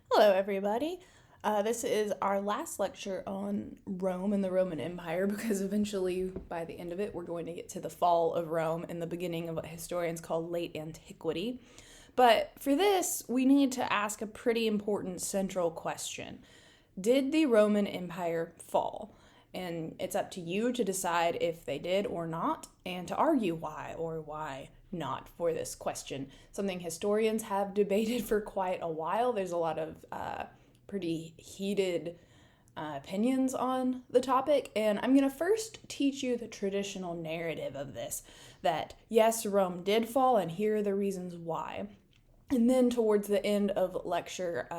Hello, everybody. This is our last lecture on Rome and the Roman Empire because eventually, by the end of it, we're going to get to the fall of Rome and the beginning of what historians call late Antiquity. But for this, we need to ask a pretty important central question. Did the Roman Empire fall? And it's up to you to decide if they did or not, and to argue why or why not for this question. Something historians have debated for quite a while. There's a lot of pretty heated opinions on the topic, and I'm going to first teach you the traditional narrative of this, that yes, Rome did fall, and here are the reasons why. And then towards the end of lecture,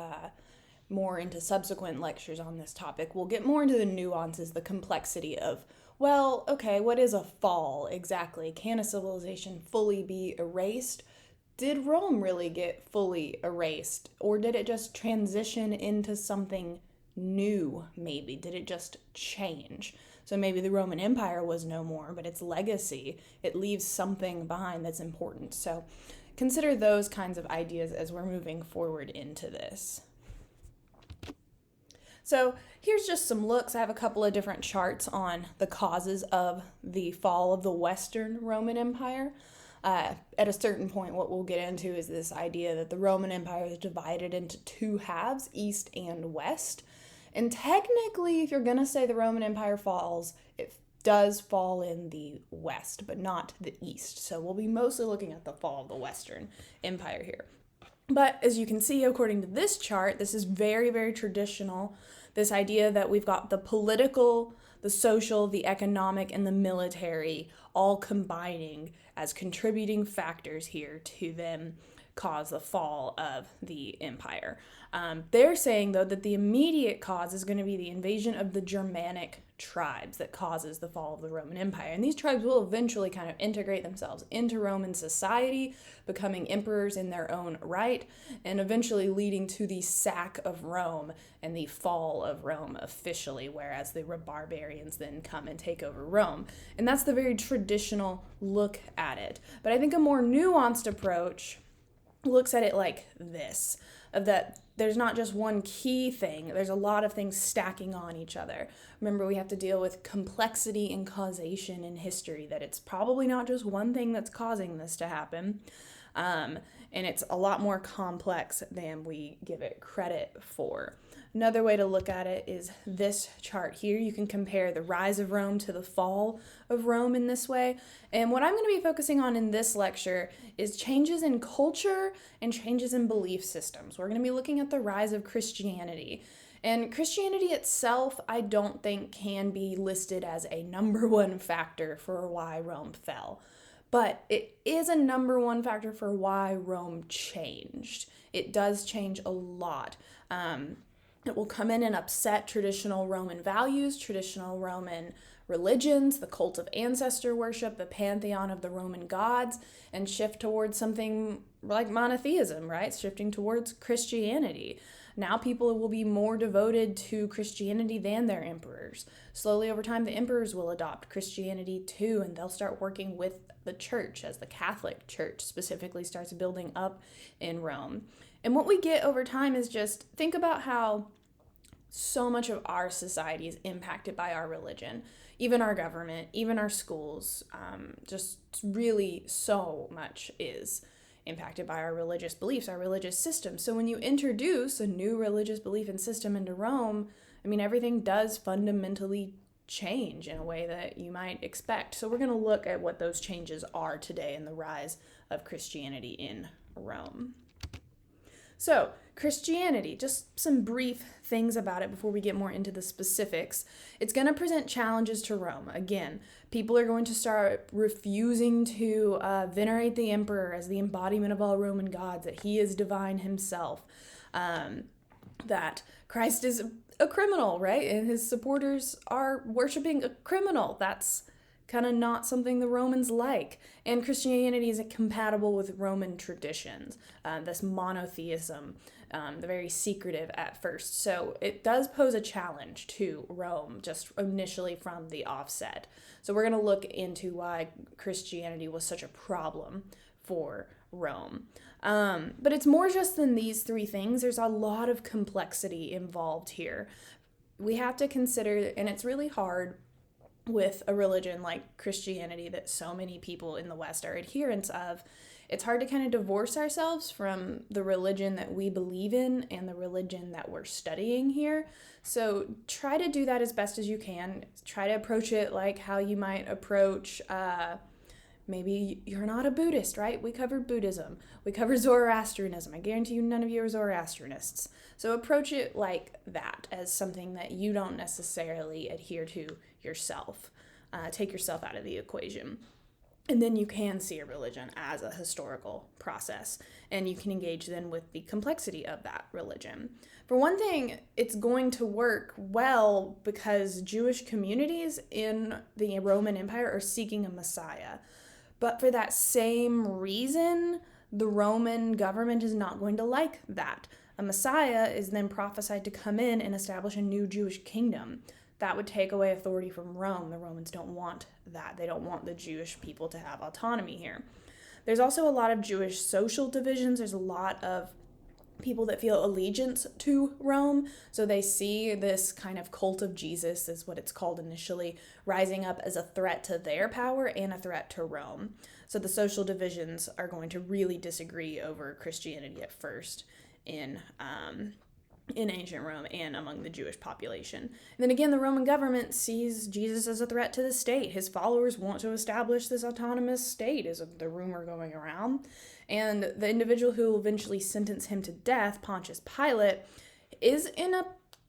more into subsequent lectures on this topic, we'll get more into the nuances, the complexity of, well, okay, what is a fall exactly? Can a civilization fully be erased? Did Rome really get fully erased? Or did it just transition into something new, maybe? Did it just change? So maybe the Roman Empire was no more, but its legacy, it leaves something behind that's important. So consider those kinds of ideas as we're moving forward into this. So here's just some looks. I have a couple of different charts on the causes of the fall of the Western Roman Empire. At a certain point, what we'll get into is this idea that the Roman Empire is divided into two halves, East and West. And technically, if you're going to say the Roman Empire falls, it does fall in the West, but not the East. So we'll be mostly looking at the fall of the Western Empire here. But as you can see, according to this chart, this is very, very traditional. This idea that we've got the political, the social, the economic, and the military all combining as contributing factors here to then cause the fall of the empire. They're saying, though, that the immediate cause is going to be the invasion of the Germanic tribes that causes the fall of the Roman Empire. And these tribes will eventually kind of integrate themselves into Roman society, becoming emperors in their own right, and eventually leading to the sack of Rome and the fall of Rome officially, whereas the barbarians then come and take over Rome. And that's the very traditional look at it. But I think a more nuanced approach looks at it like this, of that there's not just one key thing, there's a lot of things stacking on each other. Remember, we have to deal with complexity and causation in history, that it's probably not just one thing that's causing this to happen, and it's a lot more complex than we give it credit for. Another way to look at it is this chart here. You can compare the rise of Rome to the fall of Rome in this way. And what I'm going to be focusing on in this lecture is changes in culture and changes in belief systems. We're going to be looking at the rise of Christianity. And Christianity itself, I don't think can be listed as a number one factor for why Rome fell. But it is a number one factor for why Rome changed. It does change a lot. It will come in and upset traditional Roman values, traditional Roman religions, the cult of ancestor worship, the pantheon of the Roman gods, and shift towards something like monotheism, right? Shifting towards Christianity. Now people will be more devoted to Christianity than their emperors. Slowly over time, the emperors will adopt Christianity too, and they'll start working with the church as the Catholic Church specifically starts building up in Rome. And what we get over time is just think about how so much of our society is impacted by our religion, even our government, even our schools, just really so much is impacted by our religious beliefs, our religious system. So when you introduce a new religious belief and system into Rome, I mean, everything does fundamentally change in a way that you might expect. So we're going to look at what those changes are today in the rise of Christianity in Rome. So, Christianity, just some brief things about it before we get more into the specifics. It's going to present challenges to Rome. Again, people are going to start refusing to venerate the emperor as the embodiment of all Roman gods, that he is divine himself, that Christ is a criminal, right? And his supporters are worshiping a criminal. That's kind of not something the Romans like. And Christianity is compatible with Roman traditions, this monotheism, the very secretive at first. So it does pose a challenge to Rome just initially from the offset. So we're going to look into why Christianity was such a problem for Rome. But it's more just than these three things. There's a lot of complexity involved here. We have to consider, and it's really hard with a religion like Christianity that so many people in the West are adherents of. It's hard to kind of divorce ourselves from the religion that we believe in and the religion that we're studying here. So try to do that as best as you can. Try to approach it like how you might approach, maybe you're not a Buddhist, right? We covered Buddhism. We covered Zoroastrianism. I guarantee you none of you are Zoroastrianists. So approach it like that, as something that you don't necessarily adhere to yourself. Take yourself out of the equation. And then you can see a religion as a historical process, and you can engage then with the complexity of that religion. For one thing, it's going to work well because Jewish communities in the Roman Empire are seeking a Messiah. But for that same reason, the Roman government is not going to like that. A Messiah is then prophesied to come in and establish a new Jewish kingdom. That would take away authority from Rome. The Romans don't want that. They don't want the Jewish people to have autonomy here. There's also a lot of Jewish social divisions. There's a lot of people that feel allegiance to Rome. So they see this kind of cult of Jesus, is what it's called initially, rising up as a threat to their power and a threat to Rome. So the social divisions are going to really disagree over Christianity at first in ancient Rome and among the Jewish population. And then again, the Roman government sees Jesus as a threat to the state. His followers want to establish this autonomous state, is the rumor going around. And the individual who will eventually sentence him to death, Pontius Pilate, is in a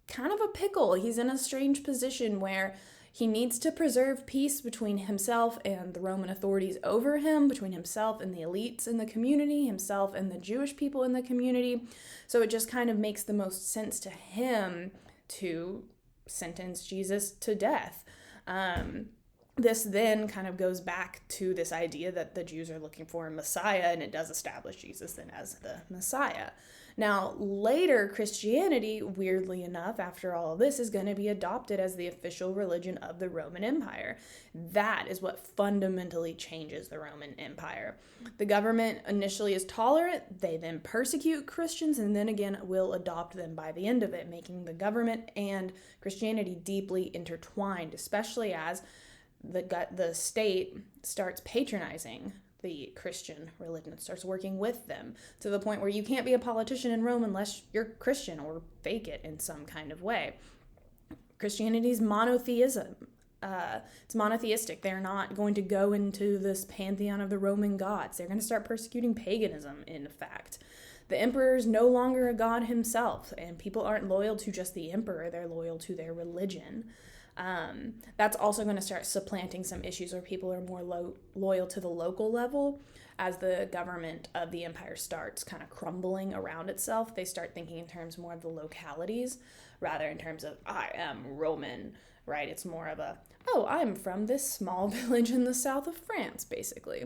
kind of a pickle. He's in a strange position where he needs to preserve peace between himself and the Roman authorities over him, between himself and the elites in the community, himself and the Jewish people in the community. So it just kind of makes the most sense to him to sentence Jesus to death. This then kind of goes back to this idea that the Jews are looking for a Messiah, and it does establish Jesus then as the Messiah. Now, later, Christianity, weirdly enough, after all of this, is going to be adopted as the official religion of the Roman Empire. That is what fundamentally changes the Roman Empire. The government initially is tolerant, they then persecute Christians, and then again will adopt them by the end of it, making the government and Christianity deeply intertwined, especially as the state starts patronizing the Christian religion. It starts working with them to the point where you can't be a politician in Rome unless you're Christian or fake it in some kind of way. Christianity's monotheism. It's monotheistic. They're not going to go into this pantheon of the Roman gods. They're going to start persecuting paganism, in fact. The emperor is no longer a god himself, and people aren't loyal to just the emperor. They're loyal to their religion. That's also going to start supplanting some issues where people are more loyal to the local level. As the government of the empire starts kind of crumbling around itself, they start thinking in terms more of the localities rather in terms of, I am Roman, right? It's more of a, oh, I'm from this small village in the south of France, basically.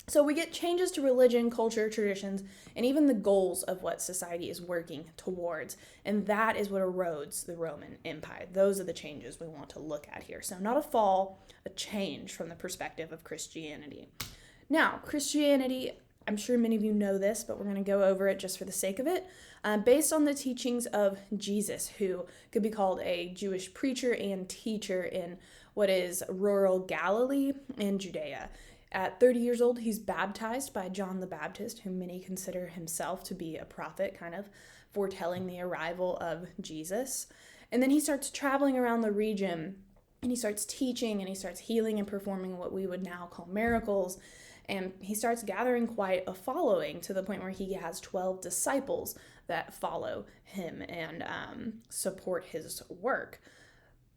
So we get changes to religion, culture, traditions, and even the goals of what society is working towards. And that is what erodes the Roman Empire. Those are the changes we want to look at here. So not a fall, a change from the perspective of Christianity. Now, Christianity, I'm sure many of you know this, but we're going to go over it just for the sake of it. Based on the teachings of Jesus, who could be called a Jewish preacher and teacher in what is rural Galilee in Judea. At 30 years old, he's baptized by John the Baptist, whom many consider himself to be a prophet, kind of foretelling the arrival of Jesus. And then he starts traveling around the region, and he starts teaching, and he starts healing and performing what we would now call miracles. And he starts gathering quite a following to the point where he has 12 disciples that follow him and support his work.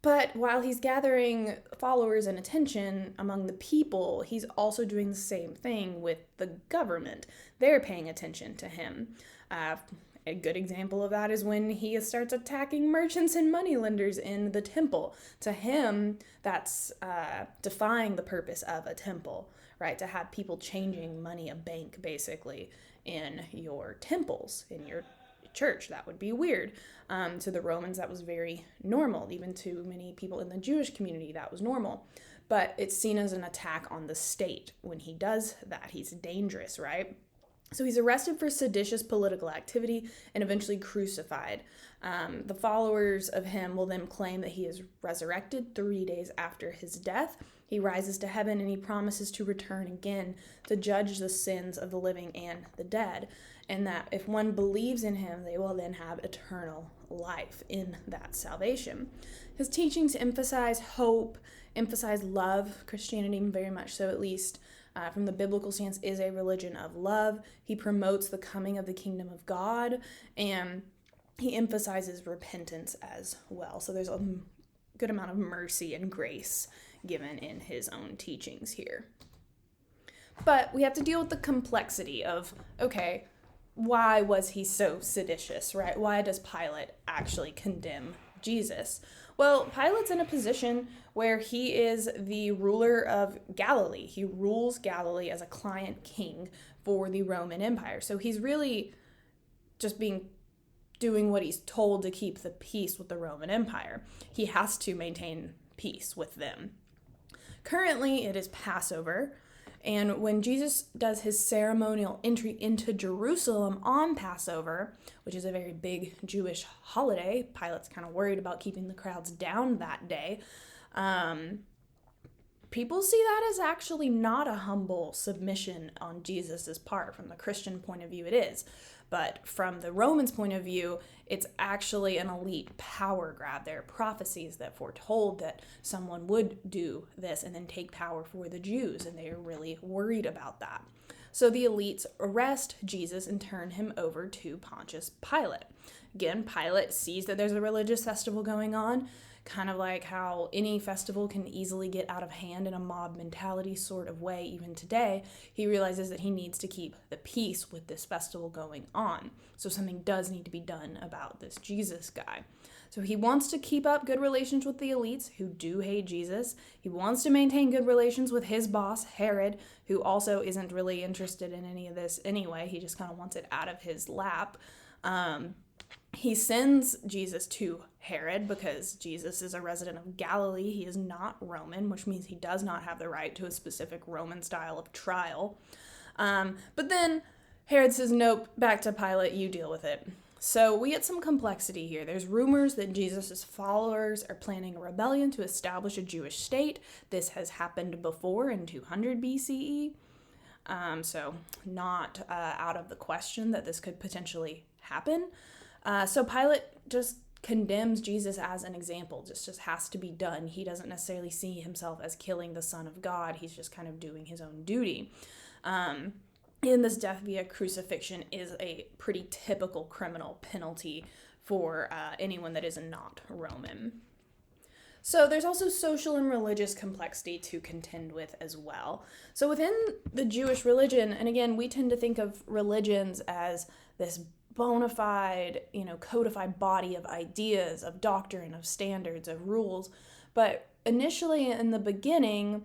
But while he's gathering followers and attention among the people, he's also doing the same thing with the government. They're paying attention to him. A good example of that is when he starts attacking merchants and moneylenders in the temple. To him, that's defying the purpose of a temple, right? To have people changing money, a bank basically, in your temples, in your church. That would be weird. To the Romans, that was very normal. Even to many people in the Jewish community, that was normal. But it's seen as an attack on the state when he does that. He's dangerous, right? So he's arrested for seditious political activity and eventually crucified. The followers of him will then claim that he is resurrected 3 days after his death. He rises to heaven and he promises to return again to judge the sins of the living and the dead. And that if one believes in him, they will then have eternal life in that salvation. His teachings emphasize hope, emphasize love. Christianity, very much so at least, from the biblical stance, is a religion of love. He promotes the coming of the kingdom of God, and he emphasizes repentance as well. So there's a good amount of mercy and grace given in his own teachings here. But we have to deal with the complexity of, okay, why was he so seditious, right? Why does Pilate actually condemn Jesus? Well, Pilate's in a position where he is the ruler of Galilee. He rules Galilee as a client king for the Roman Empire. So he's really just doing what he's told to keep the peace with the Roman Empire. He has to maintain peace with them. Currently, it is Passover, and when Jesus does his ceremonial entry into Jerusalem on Passover, which is a very big Jewish holiday, Pilate's kind of worried about keeping the crowds down that day. People see that as actually not a humble submission on Jesus's part. From the Christian point of view, it is. But from the Romans' point of view, it's actually an elite power grab. There are prophecies that foretold that someone would do this and then take power for the Jews, and they are really worried about that. So the elites arrest Jesus and turn him over to Pontius Pilate. Again, Pilate sees that there's a religious festival going on, kind of like how any festival can easily get out of hand in a mob mentality sort of way even today. He realizes that he needs to keep the peace with this festival going on. So something does need to be done about this Jesus guy. So he wants to keep up good relations with the elites who do hate Jesus. He wants to maintain good relations with his boss, Herod, who also isn't really interested in any of this anyway. He just kind of wants it out of his lap. He sends Jesus to Herod because Jesus is a resident of Galilee. He is not Roman, which means he does not have the right to a specific Roman style of trial. But then Herod says, nope, back to Pilate, you deal with it. So we get some complexity here. There's rumors that Jesus' followers are planning a rebellion to establish a Jewish state. This has happened before in 200 BCE. So not out of the question that this could potentially happen. So Pilate just condemns Jesus as an example. Just has to be done. He doesn't necessarily see himself as killing the Son of God. He's just kind of doing his own duty. And this death via crucifixion is a pretty typical criminal penalty for anyone that is not Roman. So there's also social and religious complexity to contend with as well. So within the Jewish religion, and again, we tend to think of religions as this bona fide, codified body of ideas, of doctrine, of standards, of rules. But initially in the beginning,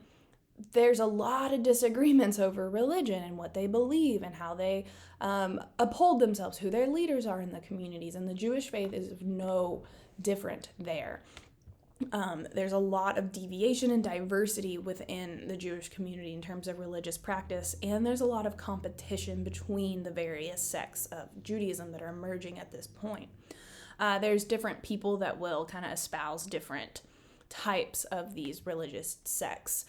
there's a lot of disagreements over religion and what they believe and how they uphold themselves, who their leaders are in the communities. And the Jewish faith is no different there. There's a lot of deviation and diversity within the Jewish community in terms of religious practice, and there's a lot of competition between the various sects of Judaism that are emerging at this point. There's different people that will kind of espouse different types of these religious sects,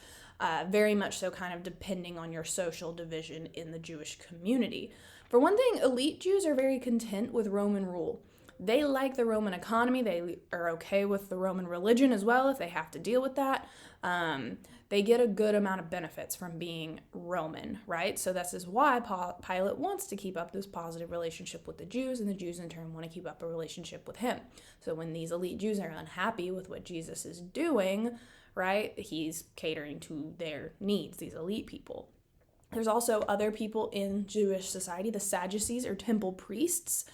very much so kind of depending on your social division in the Jewish community. For one thing, elite Jews are very content with Roman rule. They like the Roman economy. They are okay with the Roman religion as well if they have to deal with that. They get a good amount of benefits from being Roman, right? So this is why Pilate wants to keep up this positive relationship with the Jews, and the Jews in turn want to keep up a relationship with him. So when these elite Jews are unhappy with what Jesus is doing, right, he's catering to their needs, these elite people. There's also other people in Jewish society, the Sadducees or temple priests.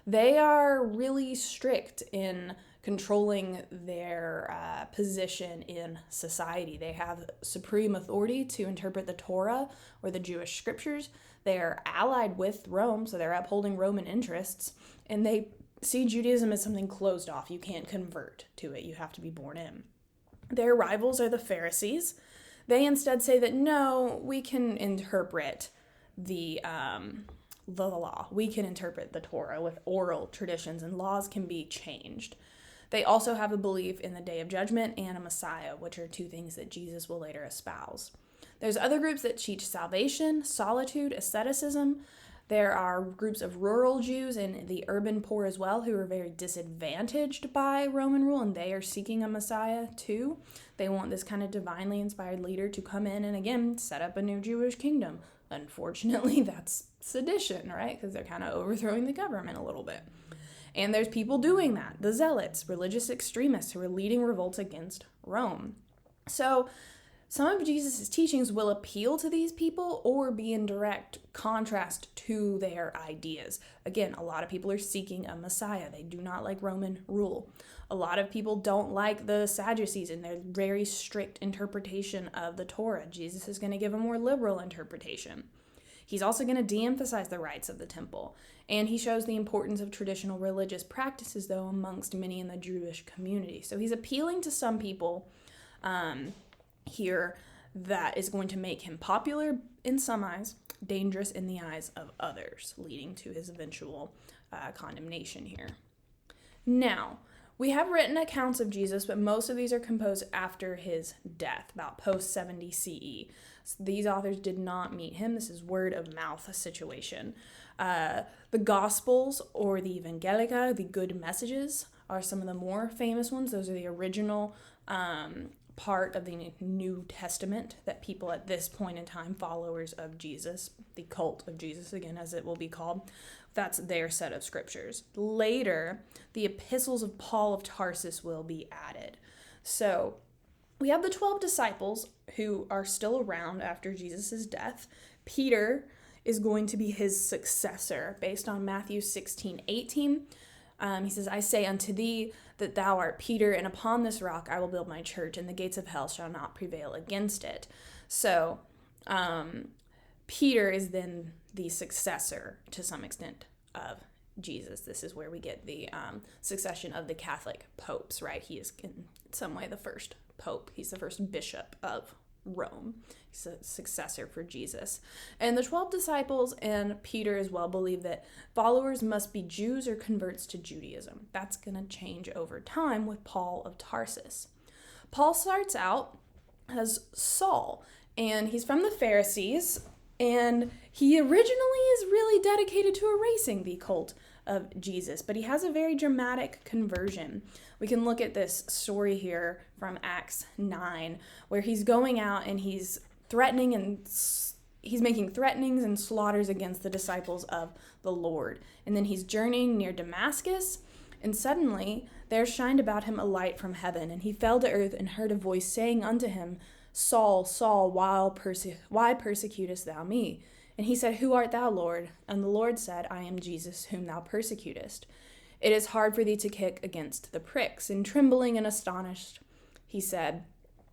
They are really strict in controlling their position in society. They have supreme authority to interpret the Torah or the Jewish scriptures. They are allied with Rome, so they're upholding Roman interests, and they see Judaism as something closed off. You can't convert to it. You have to be born in. Their rivals are the Pharisees. They instead say that, no, we can interpret the the law. We can interpret the Torah with oral traditions, and laws can be changed. They also have a belief in the Day of Judgment and a Messiah, which are two things that Jesus will later espouse. There's other groups that teach salvation, solitude, asceticism. There are groups of rural Jews and the urban poor as well who are very disadvantaged by Roman rule, and they are seeking a Messiah too. They want this kind of divinely inspired leader to come in and again set up a new Jewish kingdom. Unfortunately, that's sedition, right? Because they're kind of overthrowing the government a little bit. And there's people doing that, the zealots, religious extremists who are leading revolts against Rome. So some of Jesus' teachings will appeal to these people or be in direct contrast to their ideas. Again, a lot of people are seeking a Messiah. They do not like Roman rule. A lot of people don't like the Sadducees and their very strict interpretation of the Torah. Jesus is going to give a more liberal interpretation. He's also going to de-emphasize the rites of the temple. And he shows the importance of traditional religious practices, though, amongst many in the Jewish community. So he's appealing to some people here that is going to make him popular in some eyes, dangerous in the eyes of others, leading to his eventual condemnation here. Now, we have written accounts of Jesus, but most of these are composed after his death, about post-70 CE. So these authors did not meet him. This is word of mouth situation. The Gospels, or the Evangelica, the good messages, are some of the more famous ones. Those are the original part of the New Testament that people at this point in time, followers of Jesus, the cult of Jesus, again, as it will be called, that's their set of scriptures. Later, the epistles of Paul of Tarsus will be added. So we have the 12 disciples who are still around after Jesus' death. Peter is going to be his successor based on Matthew 16:18. He says, I say unto thee that thou art Peter, and upon this rock I will build my church, and the gates of hell shall not prevail against it. So Peter is then the successor, to some extent, of Jesus. This is where we get the succession of the Catholic popes, right? He is in some way the first pope. He's the first bishop of Rome. He's a successor for Jesus. And the 12 disciples and Peter as well believe that followers must be Jews or converts to Judaism. That's going to change over time with Paul of Tarsus. Paul starts out as Saul, and he's from the Pharisees, and he originally is really dedicated to erasing the cult of Jesus, but he has a very dramatic conversion. We can look at this story here from Acts 9, where he's going out and he's threatening and he's making threatenings and slaughters against the disciples of the Lord. And then he's journeying near Damascus, and suddenly there shined about him a light from heaven, and he fell to earth and heard a voice saying unto him, Saul, Saul, why persecutest thou me? And he said, Who art thou, Lord? And the Lord said, I am Jesus, whom thou persecutest. It is hard for thee to kick against the pricks. And trembling and astonished, he said,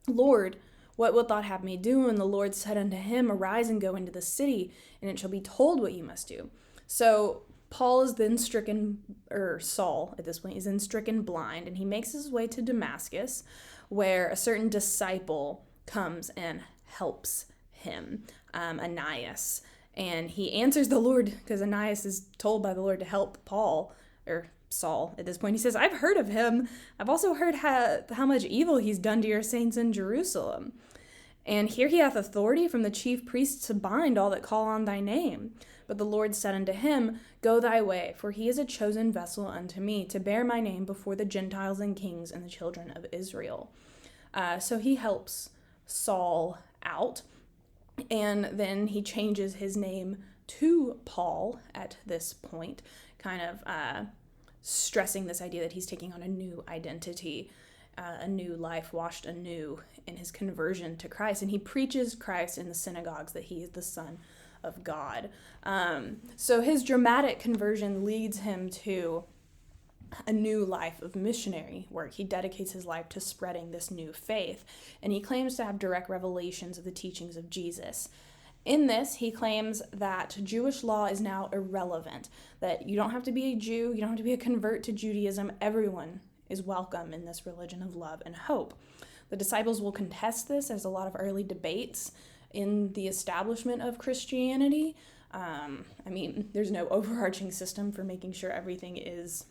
Lord, what wilt thou have me do? And the Lord said unto him, Arise and go into the city, and it shall be told what you must do. So Paul is then Saul at this point is then stricken blind, and he makes his way to Damascus, where a certain disciple comes and helps him, Ananias. And he answers the Lord, because Ananias is told by the Lord to help Paul, or Saul at this point. He says, I've heard of him. I've also heard how much evil he's done to your saints in Jerusalem. And here he hath authority from the chief priests to bind all that call on thy name. But the Lord said unto him, Go thy way, for he is a chosen vessel unto me, to bear my name before the Gentiles and kings and the children of Israel. So he helps Saul out. And then he changes his name to Paul at this point, kind of stressing this idea that he's taking on a new identity, a new life, washed anew in his conversion to Christ. And he preaches Christ in the synagogues, that he is the Son of God. So his dramatic conversion leads him to a new life of missionary work. He dedicates his life to spreading this new faith, and he claims to have direct revelations of the teachings of Jesus. In this, he claims that Jewish law is now irrelevant, that you don't have to be a Jew, you don't have to be a convert to Judaism. Everyone is welcome in this religion of love and hope. The disciples will contest this. There's a lot of early debates in the establishment of Christianity There's no overarching system for making sure everything is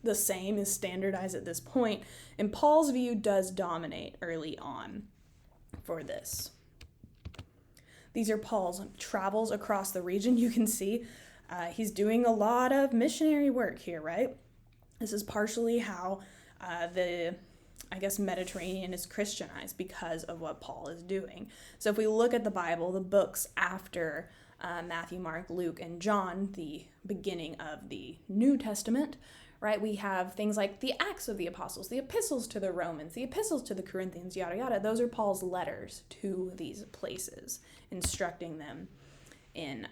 the same, is standardized at this point, and Paul's view does dominate early on for this. These are Paul's travels across the region. You can see he's doing a lot of missionary work here, right? This is partially how the Mediterranean is Christianized, because of what Paul is doing. So if we look at the Bible, the books after Matthew, Mark, Luke, and John, the beginning of the New Testament, right, we have things like the Acts of the Apostles, the epistles to the Romans, the epistles to the Corinthians, yada, yada. Those are Paul's letters to these places, instructing them in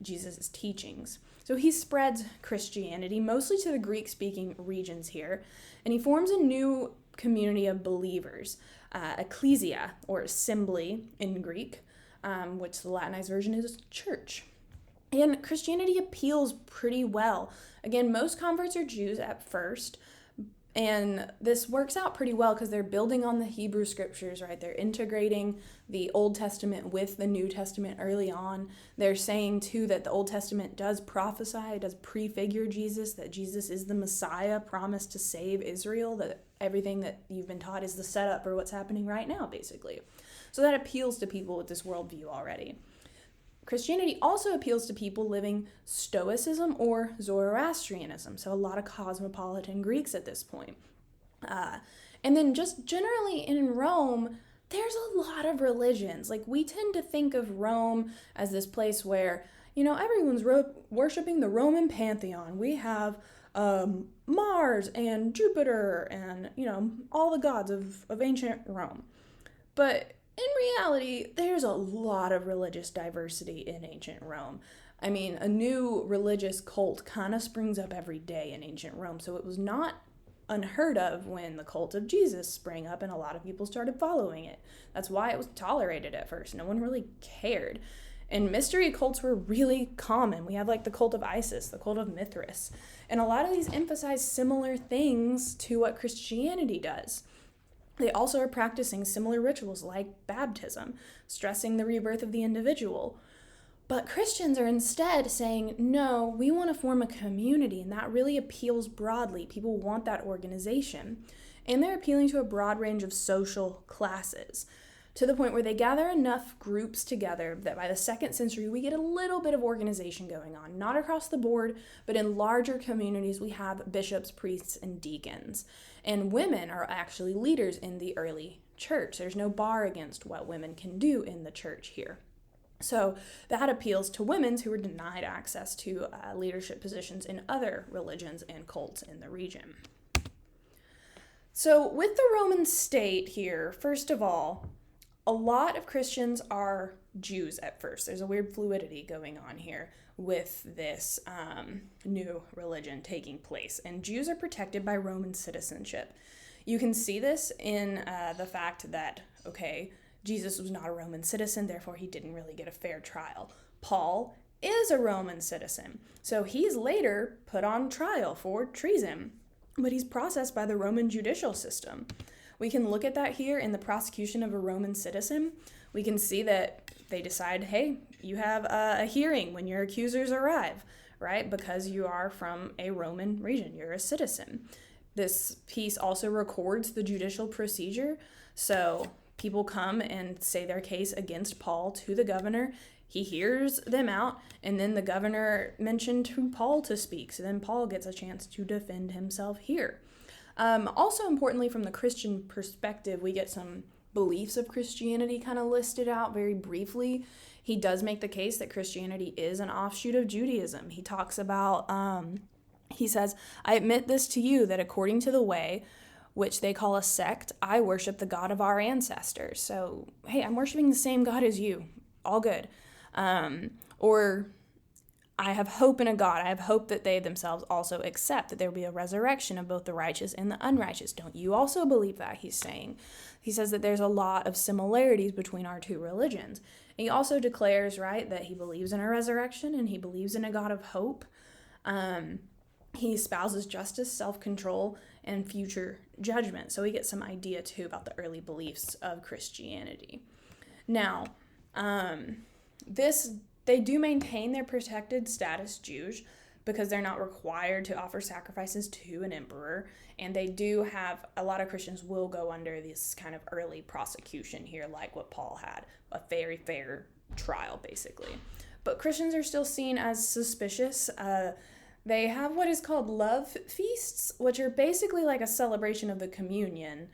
Jesus' teachings. So he spreads Christianity mostly to the Greek-speaking regions here, and he forms a new community of believers, ecclesia, or assembly in Greek, which the Latinized version is church. And Christianity appeals pretty well. Again, most converts are Jews at first, and this works out pretty well because they're building on the Hebrew scriptures, right? They're integrating the Old Testament with the New Testament early on. They're saying, too, that the Old Testament does prophesy, does prefigure Jesus, that Jesus is the Messiah promised to save Israel, that everything that you've been taught is the setup for what's happening right now, basically. So that appeals to people with this worldview already. Christianity also appeals to people living Stoicism or Zoroastrianism, so a lot of cosmopolitan Greeks at this point. And then just generally in Rome, there's a lot of religions. Like, we tend to think of Rome as this place where, everyone's worshiping the Roman pantheon. We have Mars and Jupiter and, all the gods of ancient Rome. But in reality, there's a lot of religious diversity in ancient Rome. A new religious cult kind of springs up every day in ancient Rome, so it was not unheard of when the cult of Jesus sprang up and a lot of people started following it. That's why it was tolerated at first. No one really cared. And mystery cults were really common. We have the cult of Isis, the cult of Mithras, and a lot of these emphasize similar things to what Christianity does. They also are practicing similar rituals like baptism, stressing the rebirth of the individual. But Christians are instead saying, no, we want to form a community, and that really appeals broadly. People want that organization. And they're appealing to a broad range of social classes, to the point where they gather enough groups together that by the 2nd century, we get a little bit of organization going on. Not across the board, but in larger communities, we have bishops, priests, and deacons. And women are actually leaders in the early church. There's no bar against what women can do in the church here. So that appeals to women who were denied access to leadership positions in other religions and cults in the region. So with the Roman state here, first of all, a lot of Christians are Jews at first. There's a weird fluidity going on here with this new religion taking place. And Jews are protected by Roman citizenship. You can see this in the fact that, Jesus was not a Roman citizen, therefore he didn't really get a fair trial. Paul is a Roman citizen, so he's later put on trial for treason, but he's processed by the Roman judicial system. We can look at that here in the prosecution of a Roman citizen. We can see that they decide, hey, you have a hearing when your accusers arrive, right? Because you are from a Roman region, you're a citizen. This piece also records the judicial procedure. So people come and say their case against Paul to the governor. He hears them out, and then the governor mentioned to Paul to speak. So then Paul gets a chance to defend himself here. Also importantly, from the Christian perspective, we get some beliefs of Christianity kind of listed out very briefly. He does make the case that Christianity is an offshoot of Judaism. He talks about, he says, I admit this to you, that according to the way, which they call a sect, I worship the God of our ancestors. So, hey, I'm worshiping the same God as you. All good. Or I have hope in a God. I have hope that they themselves also accept that there will be a resurrection of both the righteous and the unrighteous. Don't you also believe that? He's saying. He says that there's a lot of similarities between our two religions. And he also declares, right, that he believes in a resurrection and he believes in a God of hope. He espouses justice, self-control, and future judgment. So we get some idea, too, about the early beliefs of Christianity. Now, this They do maintain their protected status Jews because they're not required to offer sacrifices to an emperor. And they do have, a lot of Christians will go under this kind of early prosecution here, like what Paul had, a very fair trial, basically. But Christians are still seen as suspicious. They have what is called love feasts, which are basically like a celebration of the communion,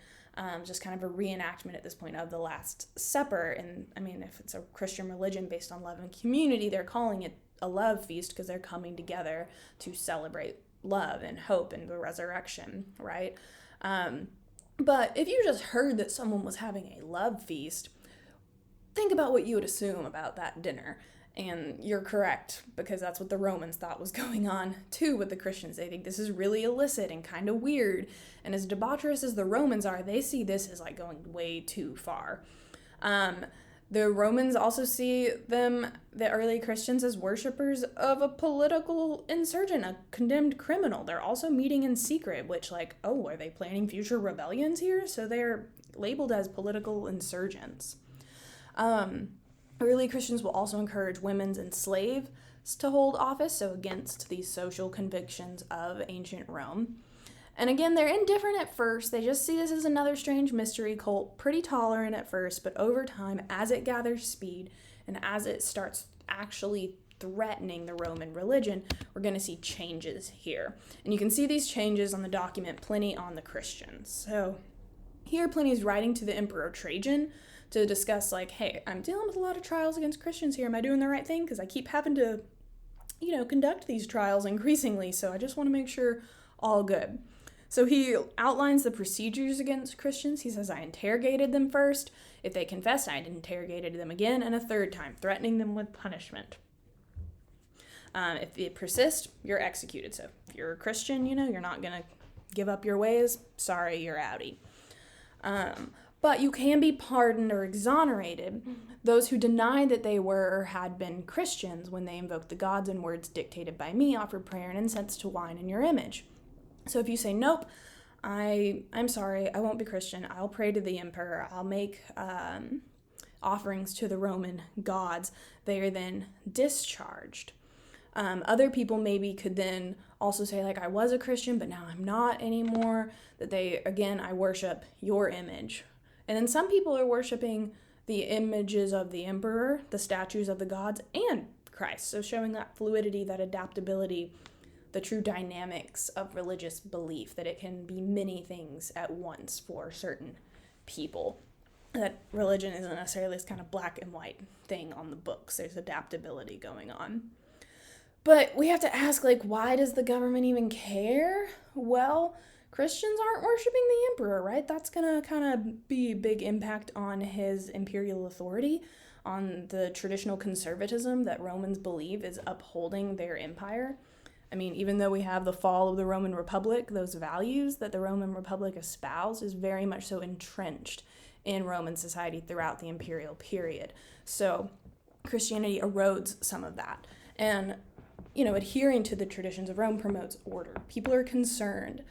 just kind of a reenactment at this point of the Last Supper. And I mean, if it's a Christian religion based on love and community, they're calling it a love feast because they're coming together to celebrate love and hope and the resurrection, right? But if you just heard that someone was having a love feast, think about what you would assume about that dinner. And you're correct, because that's what the Romans thought was going on, too, with the Christians. They think this is really illicit and kind of weird. And as debaucherous as the Romans are, they see this as, like, going way too far. The Romans also see the early Christians, as worshipers of a political insurgent, a condemned criminal. They're also meeting in secret, which, like, oh, are they planning future rebellions here? So they're labeled as political insurgents. Early Christians will also encourage women and slaves to hold office, so against these social convictions of ancient Rome. And again, they're indifferent at first. They just see this as another strange mystery cult, pretty tolerant at first, but over time, as it gathers speed and as it starts actually threatening the Roman religion, we're going to see changes here. And you can see these changes on the document Pliny on the Christians. So here Pliny's writing to the Emperor Trajan to discuss, like, hey, I'm dealing with a lot of trials against Christians here. Am I doing the right thing? Because I keep having to, conduct these trials increasingly, so I just want to make sure all good. So he outlines the procedures against Christians. He says, I interrogated them first. If they confessed, I interrogated them again, and a third time, threatening them with punishment. If they persist, you're executed. So if you're a Christian, you're not going to give up your ways. Sorry, you're outie. But you can be pardoned or exonerated those who denied that they were or had been Christians when they invoked the gods and words dictated by me, offered prayer and incense to wine in your image. So if you say, nope, I'm sorry, I won't be Christian, I'll pray to the emperor, I'll make offerings to the Roman gods, they are then discharged. Other people maybe could then also say, like, I was a Christian, but now I'm not anymore, that I worship your image. And then some people are worshiping the images of the emperor, the statues of the gods, and Christ. So showing that fluidity, that adaptability, the true dynamics of religious belief, that it can be many things at once for certain people. That religion isn't necessarily this kind of black and white thing on the books. There's adaptability going on. But we have to ask, like, why does the government even care? Well, Christians aren't worshiping the emperor, right? That's going to kind of be a big impact on his imperial authority, on the traditional conservatism that Romans believe is upholding their empire. I mean, even though we have the fall of the Roman Republic, those values that the Roman Republic espoused is very much so entrenched in Roman society throughout the imperial period. So Christianity erodes some of that. And, adhering to the traditions of Rome promotes order. People are concerned.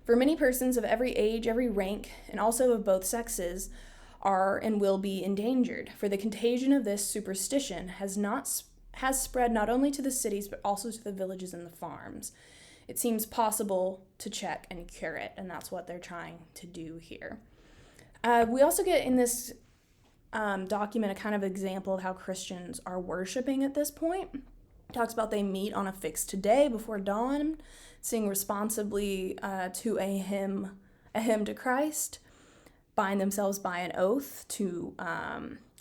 For many persons of every age, every rank, and also of both sexes, are and will be endangered. For the contagion of this superstition has spread not only to the cities, but also to the villages and the farms. It seems possible to check and cure it, and that's what they're trying to do here. We also get in this document a kind of example of how Christians are worshiping at this point. It talks about they meet on a fixed day before dawn, sing responsibly to a hymn to Christ, bind themselves by an oath to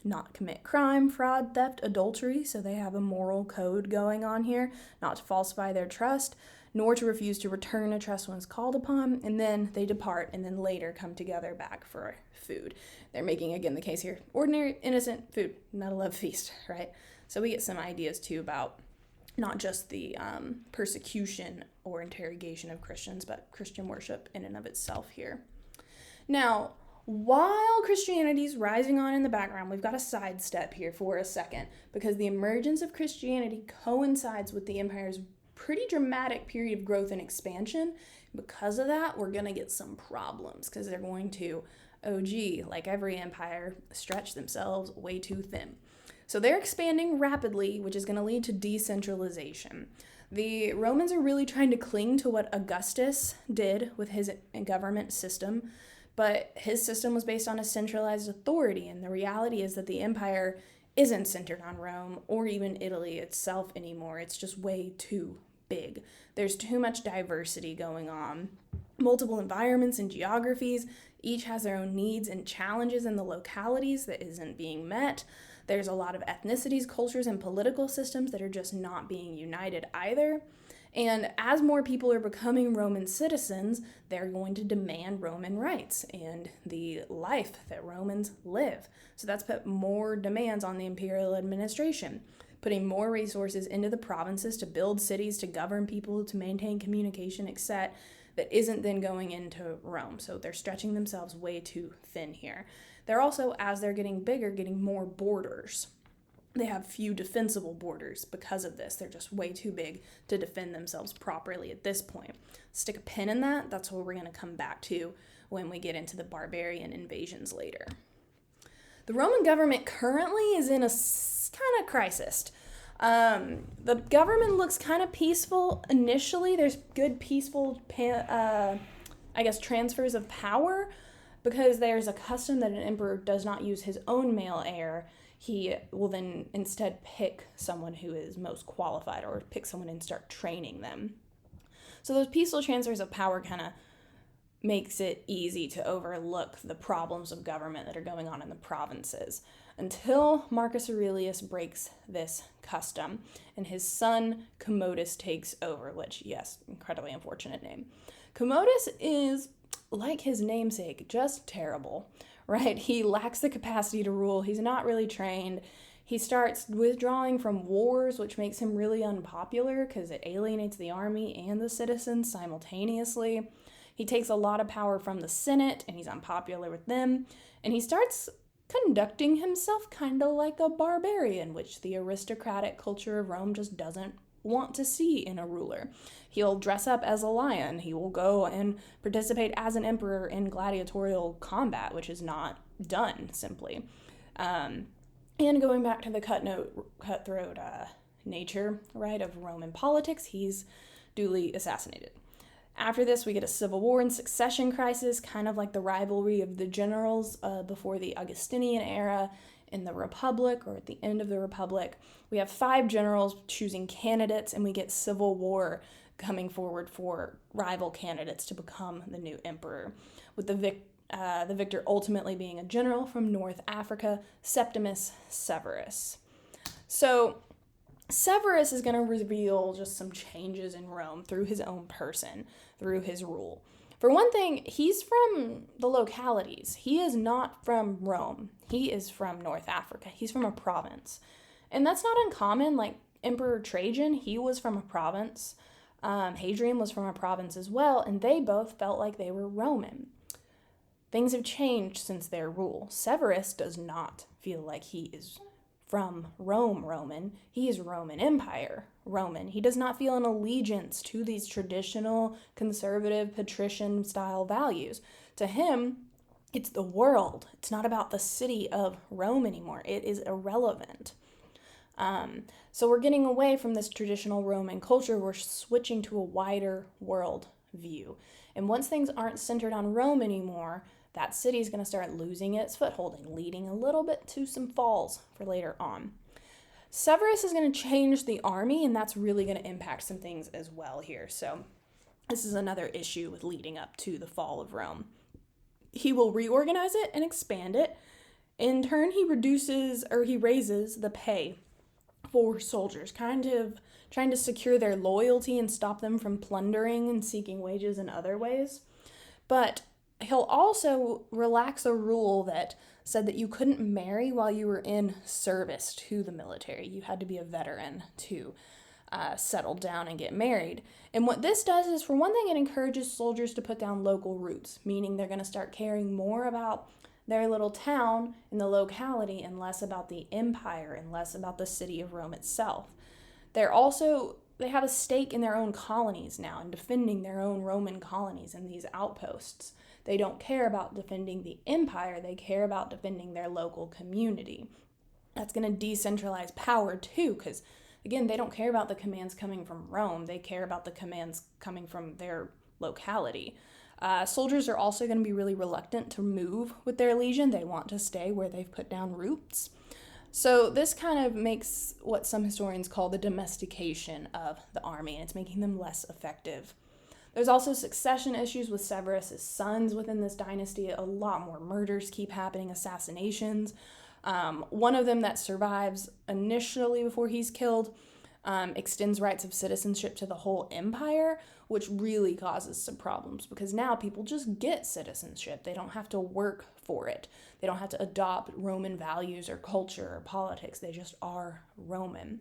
not commit crime, fraud, theft, adultery, so they have a moral code going on here, not to falsify their trust, nor to refuse to return a trust when it's called upon, and then they depart and then later come together back for food. They're making, again, the case here, ordinary, innocent food, not a love feast, right? So we get some ideas, too, about not just the persecution or interrogation of Christians, but Christian worship in and of itself here. Now, while Christianity's rising on in the background, we've got to sidestep here for a second, because the emergence of Christianity coincides with the empire's pretty dramatic period of growth and expansion. Because of that, we're going to get some problems, because they're going to, like every empire, stretch themselves way too thin. So they're expanding rapidly, which is going to lead to decentralization. The Romans are really trying to cling to what Augustus did with his government system, but his system was based on a centralized authority, and the reality is that the empire isn't centered on Rome or even Italy itself anymore. It's just way too big. There's too much diversity going on. Multiple environments and geographies, each has their own needs and challenges in the localities that isn't being met. There's a lot of ethnicities, cultures, and political systems that are just not being united either. And as more people are becoming Roman citizens, they're going to demand Roman rights and the life that Romans live. So that's put more demands on the imperial administration, putting more resources into the provinces to build cities, to govern people, to maintain communication, etc., that isn't then going into Rome. So they're stretching themselves way too thin here. They're also, as they're getting bigger, getting more borders. They have few defensible borders because of this. They're just way too big to defend themselves properly at this point. Stick a pin in that. That's what we're going to come back to when we get into the barbarian invasions later. The Roman government currently is in a kind of crisis. The government looks kind of peaceful initially. There's good peaceful, transfers of power, because there's a custom that an emperor does not use his own male heir. He will then instead pick someone who is most qualified, or pick someone and start training them. So those peaceful transfers of power kind of makes it easy to overlook the problems of government that are going on in the provinces until Marcus Aurelius breaks this custom and his son Commodus takes over, which, yes, incredibly unfortunate name. Commodus is, like his namesake, just terrible, right? He lacks the capacity to rule. He's not really trained. He starts withdrawing from wars, which makes him really unpopular because it alienates the army and the citizens simultaneously. He takes a lot of power from the Senate, and he's unpopular with them. And he starts conducting himself kind of like a barbarian, which the aristocratic culture of Rome just doesn't want to see in a ruler. He'll dress up as a lion. He will go and participate as an emperor in gladiatorial combat, which is not done, simply. And going back to the cutthroat nature, right, of Roman politics, he's duly assassinated. After this, we get a civil war and succession crisis, kind of like the rivalry of the generals before the Augustinian era in the Republic, or at the end of the Republic. We have 5 generals choosing candidates, and we get civil war coming forward for rival candidates to become the new emperor, with the victor ultimately being a general from North Africa, Septimus Severus. So Severus is going to reveal just some changes in Rome through his own person, through his rule. For one thing, he's from the localities. He is not from Rome. He is from North Africa. He's from a province. And that's not uncommon. Like Emperor Trajan, he was from a province. Hadrian was from a province as well, and they both felt like they were Roman. Things have changed since their rule. Severus does not feel like he is from Rome Roman. He is Roman Empire Roman. He does not feel an allegiance to these traditional conservative patrician style values. To him, it's the world. It's not about the city of Rome anymore. It is irrelevant. So we're getting away from this traditional Roman culture. We're switching to a wider world view. And once things aren't centered on Rome anymore, that city is going to start losing its foothold and leading a little bit to some falls for later on. Severus is going to change the army, and that's really going to impact some things as well here. So this is another issue with leading up to the fall of Rome. He will reorganize it and expand it. In turn, he raises the pay for soldiers, kind of trying to secure their loyalty and stop them from plundering and seeking wages in other ways. But he'll also relax a rule that said that you couldn't marry while you were in service to the military. You had to be a veteran to settle down and get married. And what this does is, for one thing, it encourages soldiers to put down local roots, meaning they're going to start caring more about their little town and the locality and less about the empire and less about the city of Rome itself. They have a stake in their own colonies now and defending their own Roman colonies and these outposts. They don't care about defending the empire, they care about defending their local community. That's going to decentralize power too, because again, they don't care about the commands coming from Rome. They care about the commands coming from their locality. Soldiers are also going to be really reluctant to move with their legion. They want to stay where they've put down roots. So this kind of makes what some historians call the domestication of the army, and it's making them less effective. There's also succession issues with Severus's sons within this dynasty. A lot more murders keep happening, assassinations. One of them that survives initially before he's killed extends rights of citizenship to the whole empire, which really causes some problems because now people just get citizenship. They don't have to work for it. They don't have to adopt Roman values or culture or politics. They just are Roman.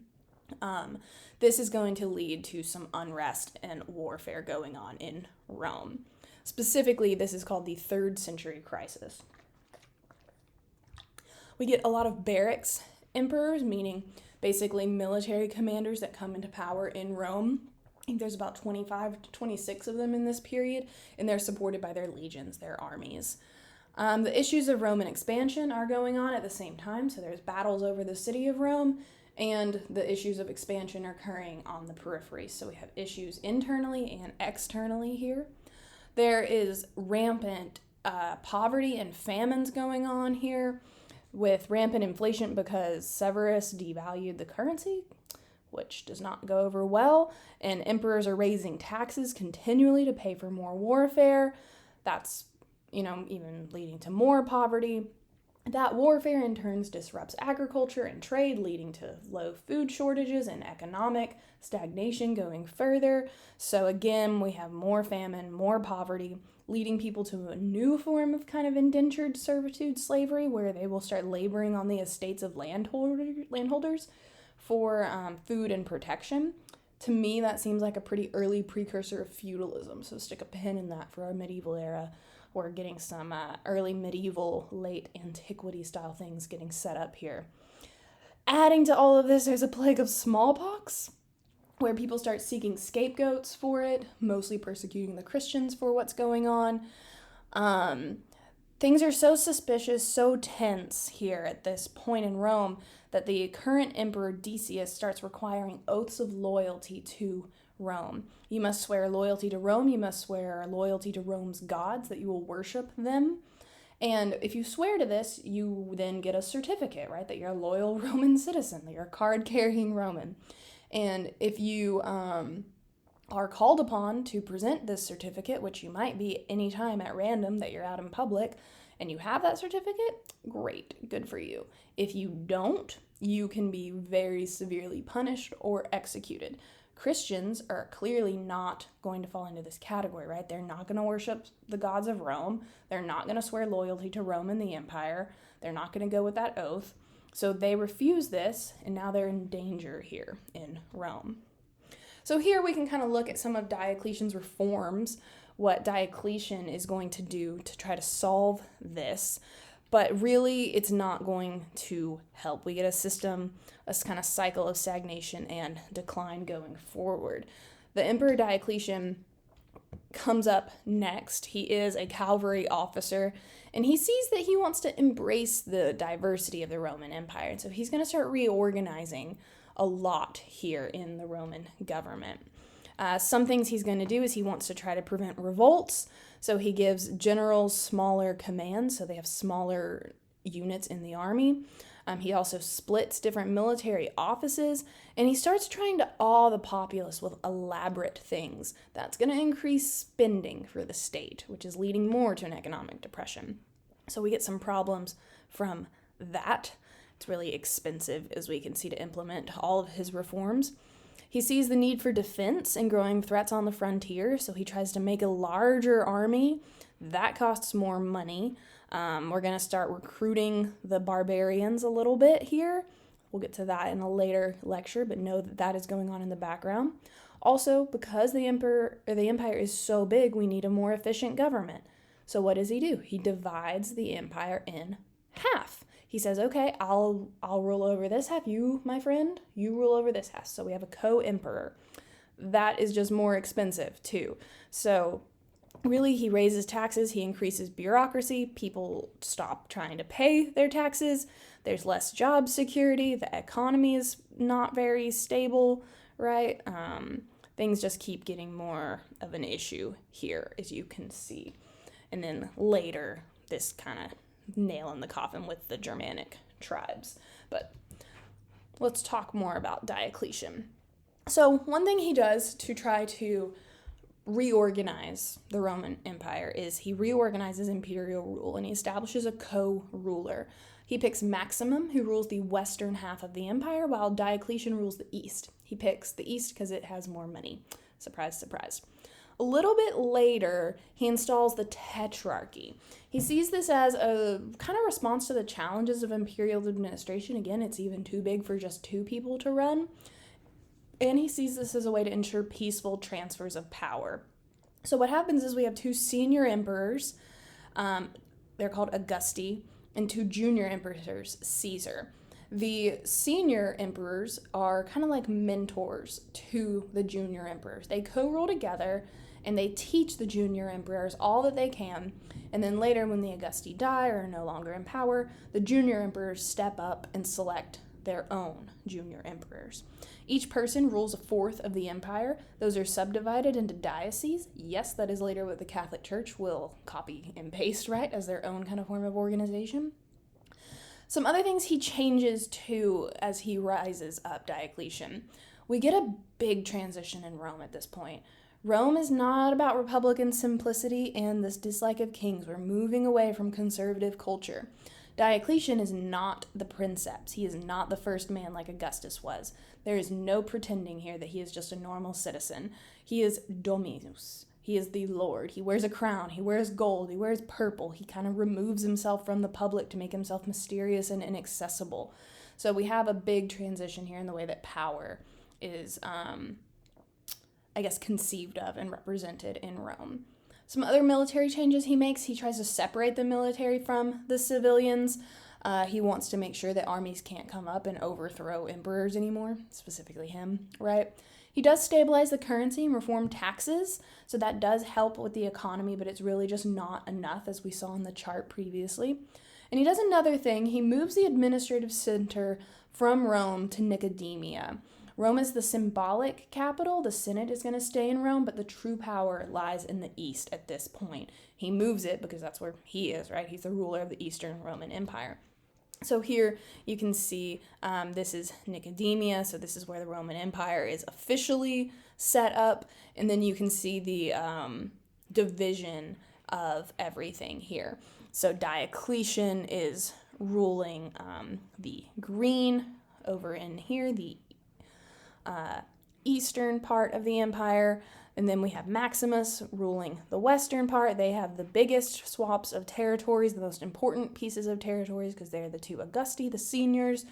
This is going to lead to some unrest and warfare going on in Rome. Specifically, this is called the 3rd century crisis. We get a lot of barracks emperors, meaning basically military commanders that come into power in Rome. I think there's about 25 to 26 of them in this period, and they're supported by their legions, their armies. The issues of Roman expansion are going on at the same time, so there's battles over the city of Rome, and the issues of expansion are occurring on the periphery. So we have issues internally and externally here. There is rampant poverty and famines going on here, with rampant inflation because Severus devalued the currency, which does not go over well, and emperors are raising taxes continually to pay for more warfare. That's, even leading to more poverty. That warfare in turn disrupts agriculture and trade, leading to low food shortages and economic stagnation going further. So again, we have more famine, more poverty, leading people to a new form of kind of indentured servitude slavery, where they will start laboring on the estates of landholders for food and protection. To me, that seems like a pretty early precursor of feudalism, so stick a pin in that for our medieval era. We're getting some early medieval, late antiquity style things getting set up here. Adding to all of this, there's a plague of smallpox, where people start seeking scapegoats for it, mostly persecuting the Christians for what's going on. Things are so suspicious, so tense here at this point in Rome that the current emperor Decius starts requiring oaths of loyalty to Rome. You must swear loyalty to Rome. You must swear loyalty to Rome's gods, that you will worship them. And if you swear to this, you then get a certificate, right? That you're a loyal Roman citizen, that you're a card-carrying Roman. And if you are called upon to present this certificate, which you might be anytime at random that you're out in public, and you have that certificate, great, good for you. If you don't, you can be very severely punished or executed. Christians are clearly not going to fall into this category, right? They're not going to worship the gods of Rome. They're not going to swear loyalty to Rome and the empire. They're not going to go with that oath. So they refuse this, and now they're in danger here in Rome. So here we can kind of look at some of Diocletian's reforms, what Diocletian is going to do to try to solve this. But really, it's not going to help. We get a system, a kind of cycle of stagnation and decline going forward. The Emperor Diocletian comes up next. He is a cavalry officer, and he sees that he wants to embrace the diversity of the Roman Empire. And so he's going to start reorganizing a lot here in the Roman government. Some things he's going to do is he wants to try to prevent revolts. So he gives generals smaller commands, so they have smaller units in the army. He also splits different military offices, and he starts trying to awe the populace with elaborate things. That's going to increase spending for the state, which is leading more to an economic depression. So we get some problems from that. It's really expensive, as we can see, to implement all of his reforms. He sees the need for defense and growing threats on the frontier, so he tries to make a larger army. That costs more money. We're going to start recruiting the barbarians a little bit here. We'll get to that in a later lecture, but know that that is going on in the background. Also, because the empire is so big, we need a more efficient government. So what does he do? He divides the empire in half. He says, okay, I'll rule over this half. You, my friend, you rule over this half. So we have a co-emperor. That is just more expensive too. So Really, he raises taxes, he increases bureaucracy, people stop trying to pay their taxes, there's less job security, the economy is not very stable, right? Things just keep getting more of an issue here, as you can see. And then later, this kind of nail in the coffin with the Germanic tribes. But let's talk more about Diocletian. So one thing he does to try to reorganize the Roman Empire is he reorganizes imperial rule, and he establishes a co-ruler. He picks Maximum, who rules the western half of the empire, while Diocletian rules the east. He picks the east because it has more money. Surprise, surprise. A little bit later, he installs the tetrarchy. He sees this as a kind of response to the challenges of imperial administration. Again, it's even too big for just two people to run. And he sees this as a way to ensure peaceful transfers of power. So what happens is we have two senior emperors, they're called Augusti, and two junior emperors, Caesar. The senior emperors are kind of like mentors to the junior emperors. They co-rule together, and they teach the junior emperors all that they can. And then later, when the Augusti die or are no longer in power, the junior emperors step up and select their own junior emperors. Each person rules a fourth of the empire. Those are subdivided into dioceses. Yes, that is later what the Catholic Church will copy and paste, right, as their own kind of form of organization. Some other things he changes to as he rises up, Diocletian. We get a big transition in Rome at this point. Rome is not about Republican simplicity and this dislike of kings. We're moving away from conservative culture. Diocletian is not the princeps. He is not the first man like Augustus was. There is no pretending here that he is just a normal citizen. He is Dominus. He is the Lord. He wears a crown. He wears gold. He wears purple. He kind of removes himself from the public to make himself mysterious and inaccessible. So we have a big transition here in the way that power is, conceived of and represented in Rome. Some other military changes he makes, he tries to separate the military from the civilians. He wants to make sure that armies can't come up and overthrow emperors anymore, specifically him, right? He does stabilize the currency and reform taxes, so that does help with the economy, but it's really just not enough, as we saw on the chart previously. And he does another thing. He moves the administrative center from Rome to Nicomedia. Rome is the symbolic capital. The Senate is going to stay in Rome, but the true power lies in the east at this point. He moves it because that's where he is, right? He's the ruler of the Eastern Roman Empire. So here you can see this is Nicomedia, so this is where the Roman Empire is officially set up, and then you can see the division of everything here. So Diocletian is ruling the green over in here, the eastern part of the empire, and then we have Maximus ruling the western part. They have the biggest swaths of territories, the most important pieces of territories, because they're the two Augusti, the seniors,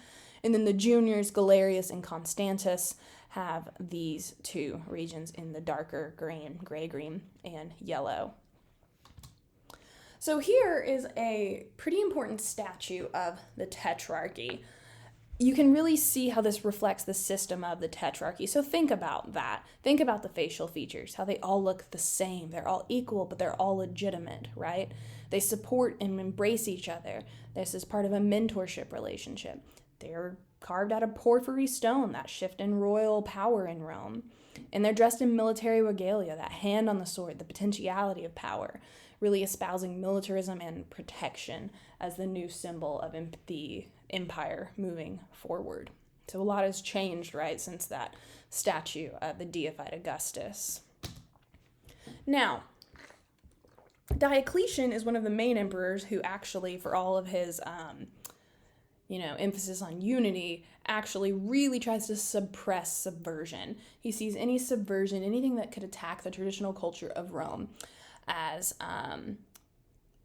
and then the juniors, Galerius and Constantus, have these two regions in the darker green, gray, green, and yellow. So here is a pretty important statue of the tetrarchy. You can really see how this reflects the system of the tetrarchy. So think about that. Think about the facial features, how they all look the same. They're all equal, but they're all legitimate, right? They support and embrace each other. This is part of a mentorship relationship. They're carved out of porphyry stone, that shift in royal power in Rome. And they're dressed in military regalia, that hand on the sword, the potentiality of power, really espousing militarism and protection as the new symbol of the empire moving forward. So a lot has changed, right, since that statue of the deified Augustus. Now, Diocletian is one of the main emperors who actually, for all of his emphasis on unity, actually really tries to suppress subversion. He sees any subversion, anything that could attack the traditional culture of Rome, as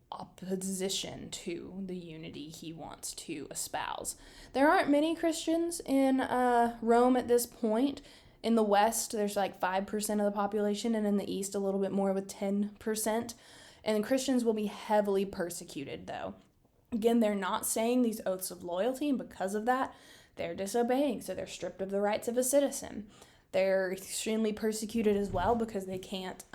opposition to the unity he wants to espouse. There aren't many Christians in Rome at this point. In the West, there's like 5% of the population, and in the East, a little bit more with 10%. And Christians will be heavily persecuted, though. Again, they're not saying these oaths of loyalty, and because of that, they're disobeying, so they're stripped of the rights of a citizen. They're extremely persecuted as well because they can't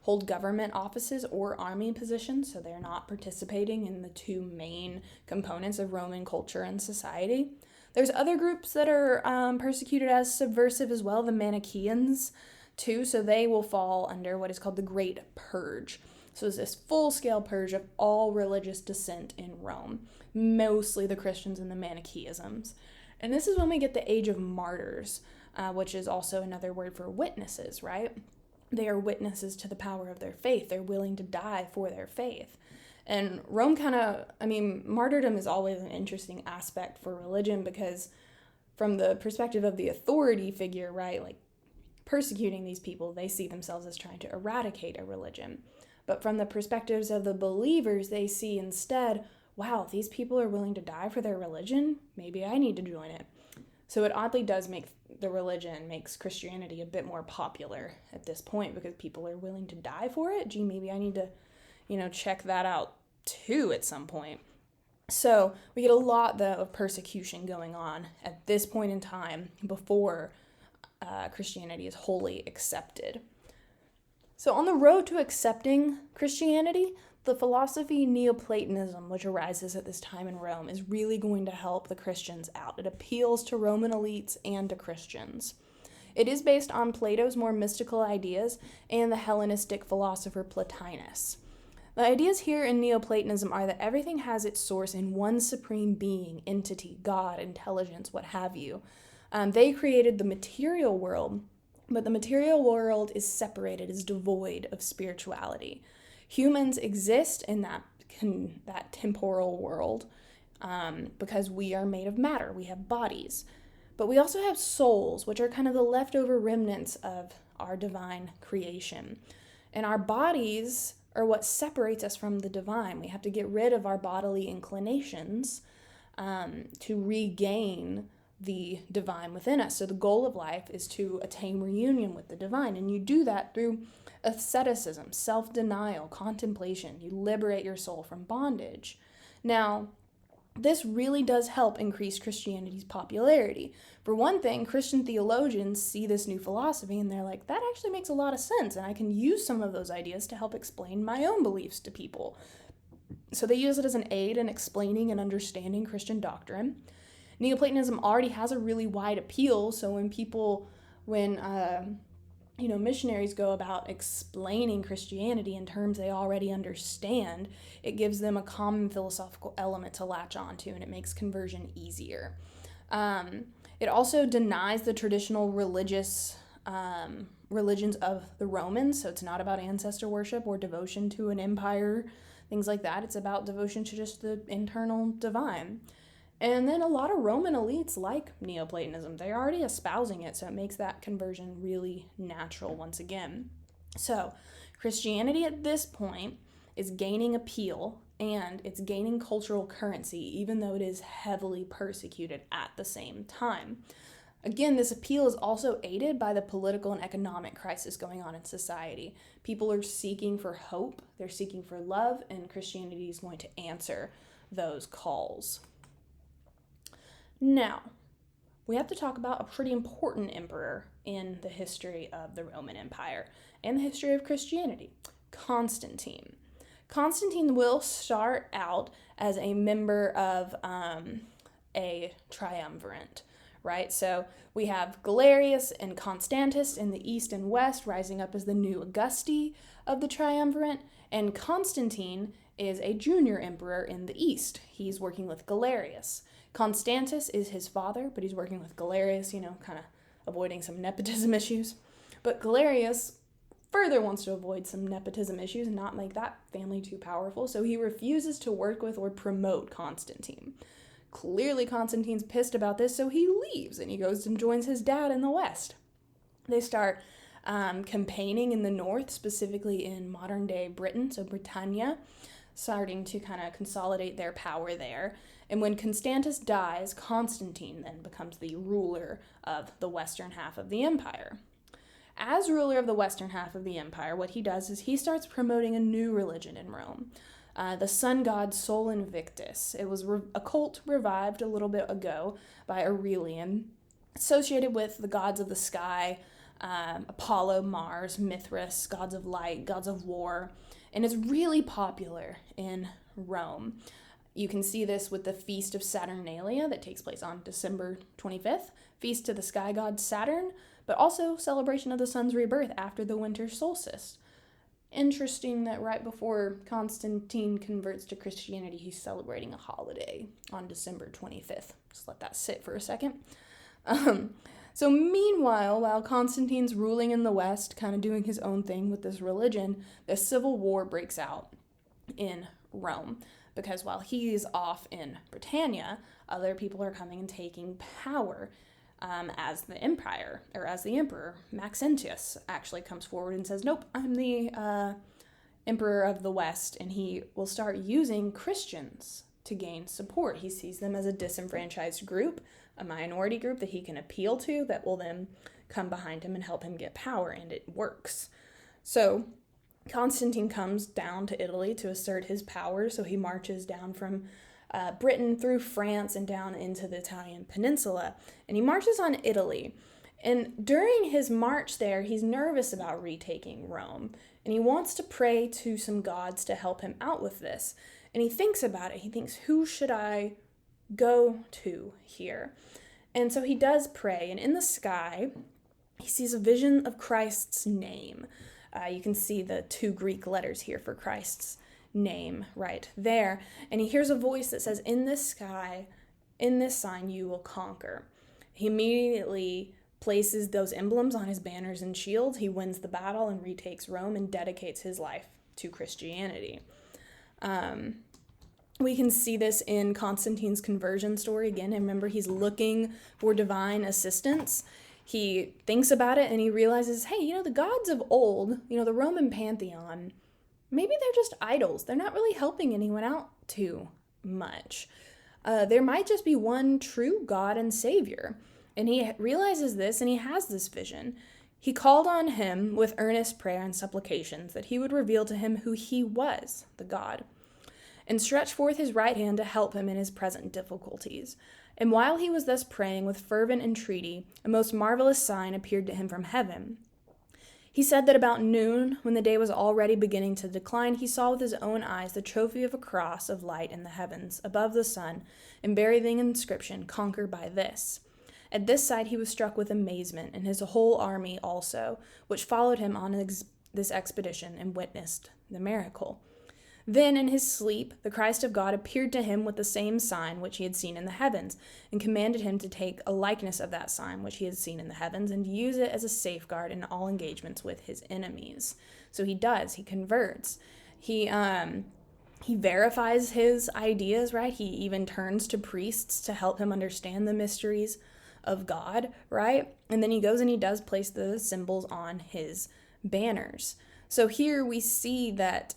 hold government offices or army positions, so they're not participating in the two main components of Roman culture and society. There's other groups that are persecuted as subversive as well, the Manichaeans too, so they will fall under what is called the Great Purge. So it's this full-scale purge of all religious dissent in Rome, mostly the Christians and the Manichaeisms. And this is when we get the age of martyrs, which is also another word for witnesses, right? They are witnesses to the power of their faith. They're willing to die for their faith. And Rome martyrdom is always an interesting aspect for religion because from the perspective of the authority figure, right, like persecuting these people, they see themselves as trying to eradicate a religion. But from the perspectives of the believers, they see instead, wow, these people are willing to die for their religion? Maybe I need to join it. So it oddly does make makes Christianity a bit more popular at this point because people are willing to die for it. Gee, maybe I need to, check that out too at some point. So we get a lot, though, of persecution going on at this point in time before Christianity is wholly accepted. So on the road to accepting Christianity, the philosophy Neoplatonism, which arises at this time in Rome, is really going to help the Christians out. It appeals to Roman elites and to Christians. It is based on Plato's more mystical ideas and the Hellenistic philosopher Plotinus. The ideas here in Neoplatonism are that everything has its source in one supreme being, entity, God, intelligence, what have you. They created the material world, but the material world is separated, is devoid of spirituality. Humans exist in that temporal world because we are made of matter. We have bodies. But we also have souls, which are kind of the leftover remnants of our divine creation. And our bodies are what separates us from the divine. We have to get rid of our bodily inclinations to regain the divine within us. So the goal of life is to attain reunion with the divine. And you do that through asceticism, self-denial, contemplation. You liberate your soul from bondage. Now, this really does help increase Christianity's popularity. For one thing, Christian theologians see this new philosophy and they're like, that actually makes a lot of sense, and I can use some of those ideas to help explain my own beliefs to people. So they use it as an aid in explaining and understanding Christian doctrine. Neoplatonism already has a really wide appeal, so when missionaries go about explaining Christianity in terms they already understand, it gives them a common philosophical element to latch onto, and it makes conversion easier. It also denies the traditional religions of the Romans, so it's not about ancestor worship or devotion to an empire, things like that. It's about devotion to just the internal divine. And then a lot of Roman elites like Neoplatonism. They're already espousing it, so it makes that conversion really natural once again. So Christianity at this point is gaining appeal and it's gaining cultural currency, even though it is heavily persecuted at the same time. Again, this appeal is also aided by the political and economic crisis going on in society. People are seeking for hope, they're seeking for love, and Christianity is going to answer those calls. Now, we have to talk about a pretty important emperor in the history of the Roman Empire and the history of Christianity, Constantine. Constantine will start out as a member of a triumvirate, right? So we have Galerius and Constantius in the east and west rising up as the new Augusti of the triumvirate, and Constantine is a junior emperor in the east. He's working with Galerius. Constantius is his father, but he's working with Galerius, kind of avoiding some nepotism issues. But Galerius further wants to avoid some nepotism issues and not make that family too powerful, so he refuses to work with or promote Constantine. Clearly, Constantine's pissed about this, so he leaves and he goes and joins his dad in the west. They start campaigning in the north, specifically in modern-day Britain, so Britannia, starting to kind of consolidate their power there. And when Constantius dies, Constantine then becomes the ruler of the western half of the empire. As ruler of the western half of the empire, what he does is he starts promoting a new religion in Rome, the sun god Sol Invictus. It was a cult revived a little bit ago by Aurelian, associated with the gods of the sky, Apollo, Mars, Mithras, gods of light, gods of war, and it's really popular in Rome. You can see this with the Feast of Saturnalia that takes place on December 25th, feast to the sky god Saturn, but also celebration of the sun's rebirth after the winter solstice. Interesting that right before Constantine converts to Christianity, he's celebrating a holiday on December 25th. Just let that sit for a second. So meanwhile, while Constantine's ruling in the West, kind of doing his own thing with this religion, the civil war breaks out in Rome. Because while he's off in Britannia, other people are coming and taking power as the empire, or as the emperor. Maxentius actually comes forward and says, nope, I'm the emperor of the West, and he will start using Christians to gain support. He sees them as a disenfranchised group, a minority group that he can appeal to that will then come behind him and help him get power, and it works. So Constantine comes down to Italy to assert his power, so he marches down from Britain through France and down into the Italian peninsula, and he marches on Italy. And during his march there, he's nervous about retaking Rome, and he wants to pray to some gods to help him out with this. And he thinks about it. He thinks, who should I go to here? And so he does pray, and in the sky, he sees a vision of Christ's name. You can see the 2 Greek letters here for Christ's name right there. And he hears a voice that says, in this sky, in this sign, you will conquer. He immediately places those emblems on his banners and shields. He wins the battle and retakes Rome and dedicates his life to Christianity. We can see this in Constantine's conversion story. Again, remember, he's looking for divine assistance. He thinks about it and he realizes, hey, the gods of old, the Roman pantheon, maybe they're just idols. They're not really helping anyone out too much. There might just be one true God and Savior. And he realizes this, and he has this vision. He called on him with earnest prayer and supplications that he would reveal to him who he was, the God, and stretch forth his right hand to help him in his present difficulties. And while he was thus praying with fervent entreaty, a most marvelous sign appeared to him from heaven. He said that about noon, when the day was already beginning to decline, he saw with his own eyes the trophy of a cross of light in the heavens, above the sun, and bearing the inscription, "Conquer by this." At this sight he was struck with amazement, and his whole army also, which followed him on this expedition and witnessed the miracle. Then in his sleep the Christ of God appeared to him with the same sign which he had seen in the heavens, and commanded him to take a likeness of that sign which he had seen in the heavens, and use it as a safeguard in all engagements with his enemies. So he does. He converts. He verifies his ideas, right? He even turns to priests to help him understand the mysteries of God, right? And then he goes and he does place the symbols on his banners. So here we see that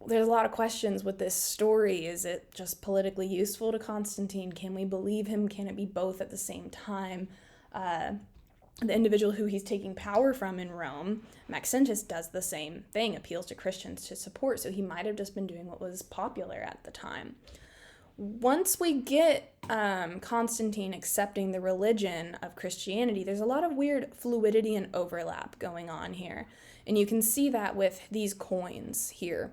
there's a lot of questions with this story. Is it just politically useful to Constantine? Can we believe him? Can it be both at the same time? The individual who he's taking power from in Rome, Maxentius, does the same thing, appeals to Christians to support, so he might have just been doing what was popular at the time. Once we get Constantine accepting the religion of Christianity, there's a lot of weird fluidity and overlap going on here. And you can see that with these coins here.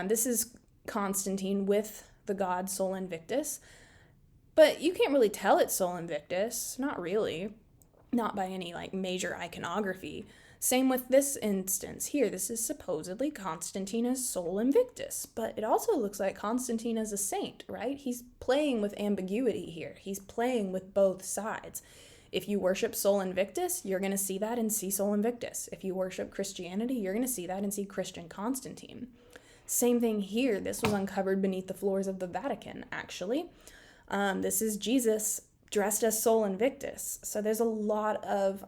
This is Constantine with the god Sol Invictus. But you can't really tell it's Sol Invictus. Not really. Not by any major iconography. Same with this instance here. This is supposedly Constantine as Sol Invictus, but it also looks like Constantine as a saint, right? He's playing with ambiguity here. He's playing with both sides. If you worship Sol Invictus, you're going to see that and see Sol Invictus. If you worship Christianity, you're going to see that and see Christian Constantine. Same thing here. This was uncovered beneath the floors of the Vatican, actually. This is Jesus dressed as Sol Invictus. So there's a lot of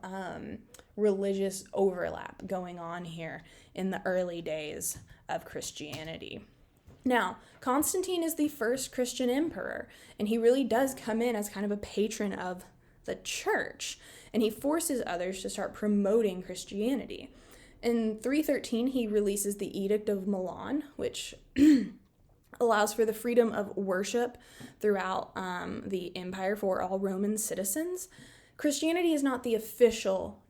religious overlap going on here in the early days of Christianity. Now, Constantine is the first Christian emperor, and he really does come in as kind of a patron of the church, and he forces others to start promoting Christianity. In 313, he releases the Edict of Milan, which allows for the freedom of worship throughout the empire for all Roman citizens. Christianity is not the official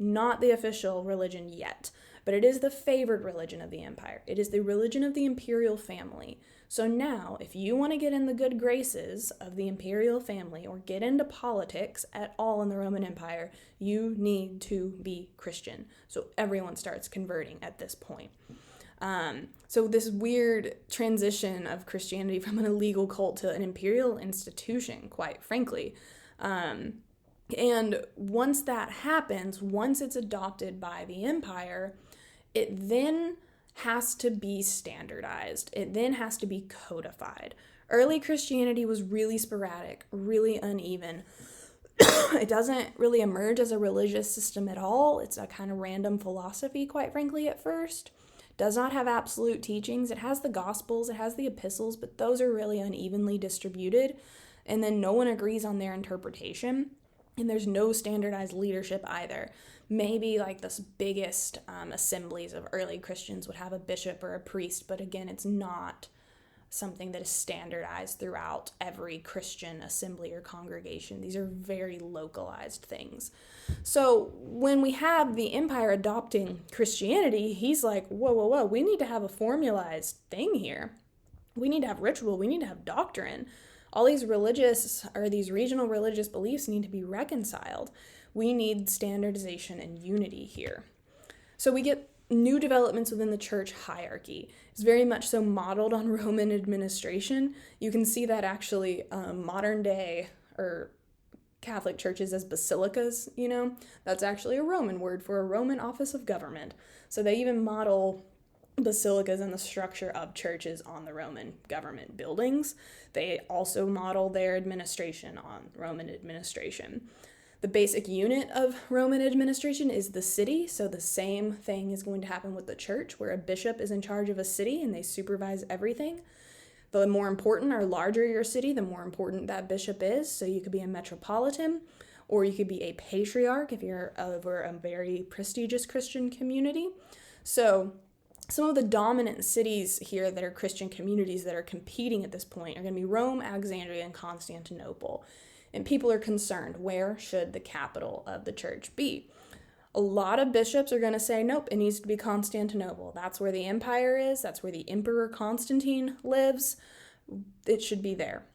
religion yet, but it is the favored religion of the empire. It is the religion of the imperial family. So now, if you want to get in the good graces of the imperial family or get into politics at all in the Roman Empire, you need to be Christian. So everyone starts converting at this point. So this weird transition of Christianity from an illegal cult to an imperial institution, quite frankly. And once that happens, once it's adopted by the empire, it then has to be standardized. It then has to be codified. Early Christianity was really sporadic, really uneven. It doesn't really emerge as a religious system at all. It's a kind of random philosophy, quite frankly, at first. Does not have absolute teachings. It has the Gospels, it has the epistles, but those are really unevenly distributed. And then no one agrees on their interpretation. And there's no standardized leadership either. Maybe like the biggest assemblies of early Christians would have a bishop or a priest, but again, it's not something that is standardized throughout every Christian assembly or congregation. These are very localized things. So when we have the empire adopting Christianity, he's like, whoa, we need to have a formalized thing here. We need to have ritual. We need to have doctrine. All these religious or these regional religious beliefs need to be reconciled. We need standardization and unity here. So we get new developments within the church hierarchy. It's very much so modeled on Roman administration. You can see that actually modern day or Catholic churches as basilicas, that's actually a Roman word for a Roman office of government. So they even model basilicas and the structure of churches on the Roman government buildings. They also model their administration on Roman administration. The basic unit of Roman administration is the city, so the same thing is going to happen with the church, where a bishop is in charge of a city and they supervise everything. The more important or larger your city, the more important that bishop is. So you could be a metropolitan, or you could be a patriarch if you're over a very prestigious Christian community. So some of the dominant cities here that are Christian communities that are competing at this point are going to be Rome, Alexandria, and Constantinople. And people are concerned, where should the capital of the church be? A lot of bishops are going to say, nope, it needs to be Constantinople. That's where the empire is. That's where the Emperor Constantine lives. It should be there.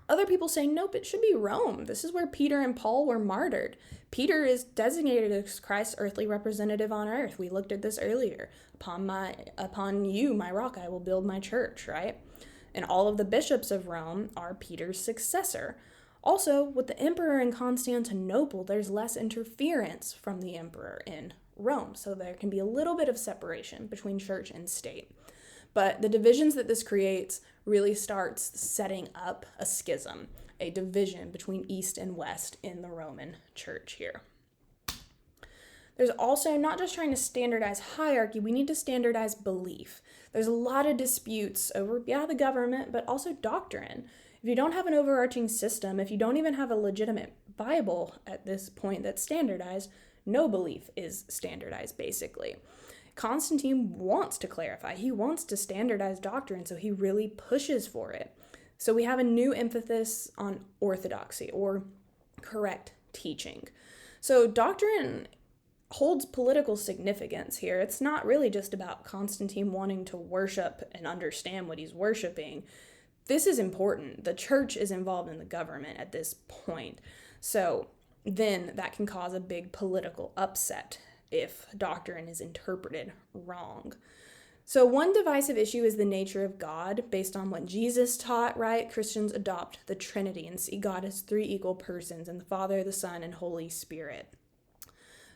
Other people say, nope, it should be Rome. This is where Peter and Paul were martyred. Peter is designated as Christ's earthly representative on earth. We looked at this earlier. Upon you, my rock, I will build my church, right? And all of the bishops of Rome are Peter's successor. Also, with the emperor in Constantinople, there's less interference from the emperor in Rome, so there can be a little bit of separation between church and state. But the divisions that this creates really starts setting up a schism, a division between East and West in the Roman church here. There's also not just trying to standardize hierarchy, we need to standardize belief. There's a lot of disputes over, the government, but also doctrine. If you don't have an overarching system, if you don't even have a legitimate Bible at this point that's standardized, no belief is standardized, basically. Constantine wants to clarify. He wants to standardize doctrine, so he really pushes for it. So we have a new emphasis on orthodoxy, or correct teaching. So doctrine holds political significance here. It's not really just about Constantine wanting to worship and understand what he's worshiping. This is important. The church is involved in the government at this point. So then that can cause a big political upset if doctrine is interpreted wrong. So one divisive issue is the nature of God based on what Jesus taught, right? Christians adopt the Trinity and see God as three equal persons in the Father, the Son, and Holy Spirit.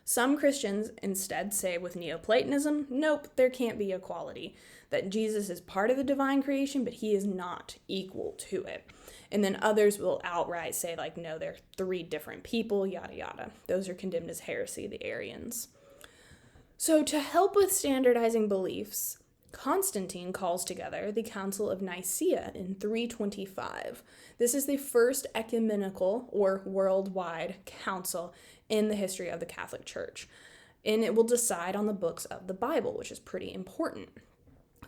Some Christians instead say with Neoplatonism, nope, there can't be equality, that Jesus is part of the divine creation, but he is not equal to it. And then others will outright say, no, they're three different people, yada, yada. Those are condemned as heresy, the Arians. So to help with standardizing beliefs, Constantine calls together the Council of Nicaea in 325. This is the first ecumenical or worldwide council in the history of the Catholic Church. And it will decide on the books of the Bible, which is pretty important.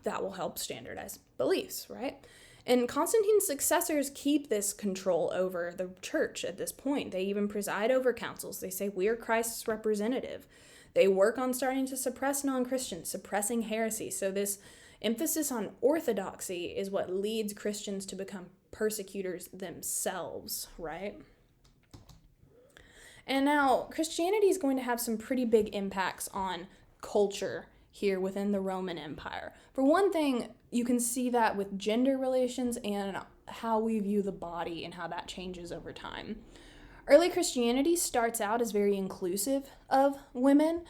That will help standardize beliefs, right? And Constantine's successors keep this control over the church at this point. They even preside over councils. They say, we are Christ's representative. They work on starting to suppress non-Christians, suppressing heresy. So this emphasis on orthodoxy is what leads Christians to become persecutors themselves, right? And now Christianity is going to have some pretty big impacts on culture here within the Roman Empire. For one thing, you can see that with gender relations and how we view the body and how that changes over time. Early Christianity starts out as very inclusive of women,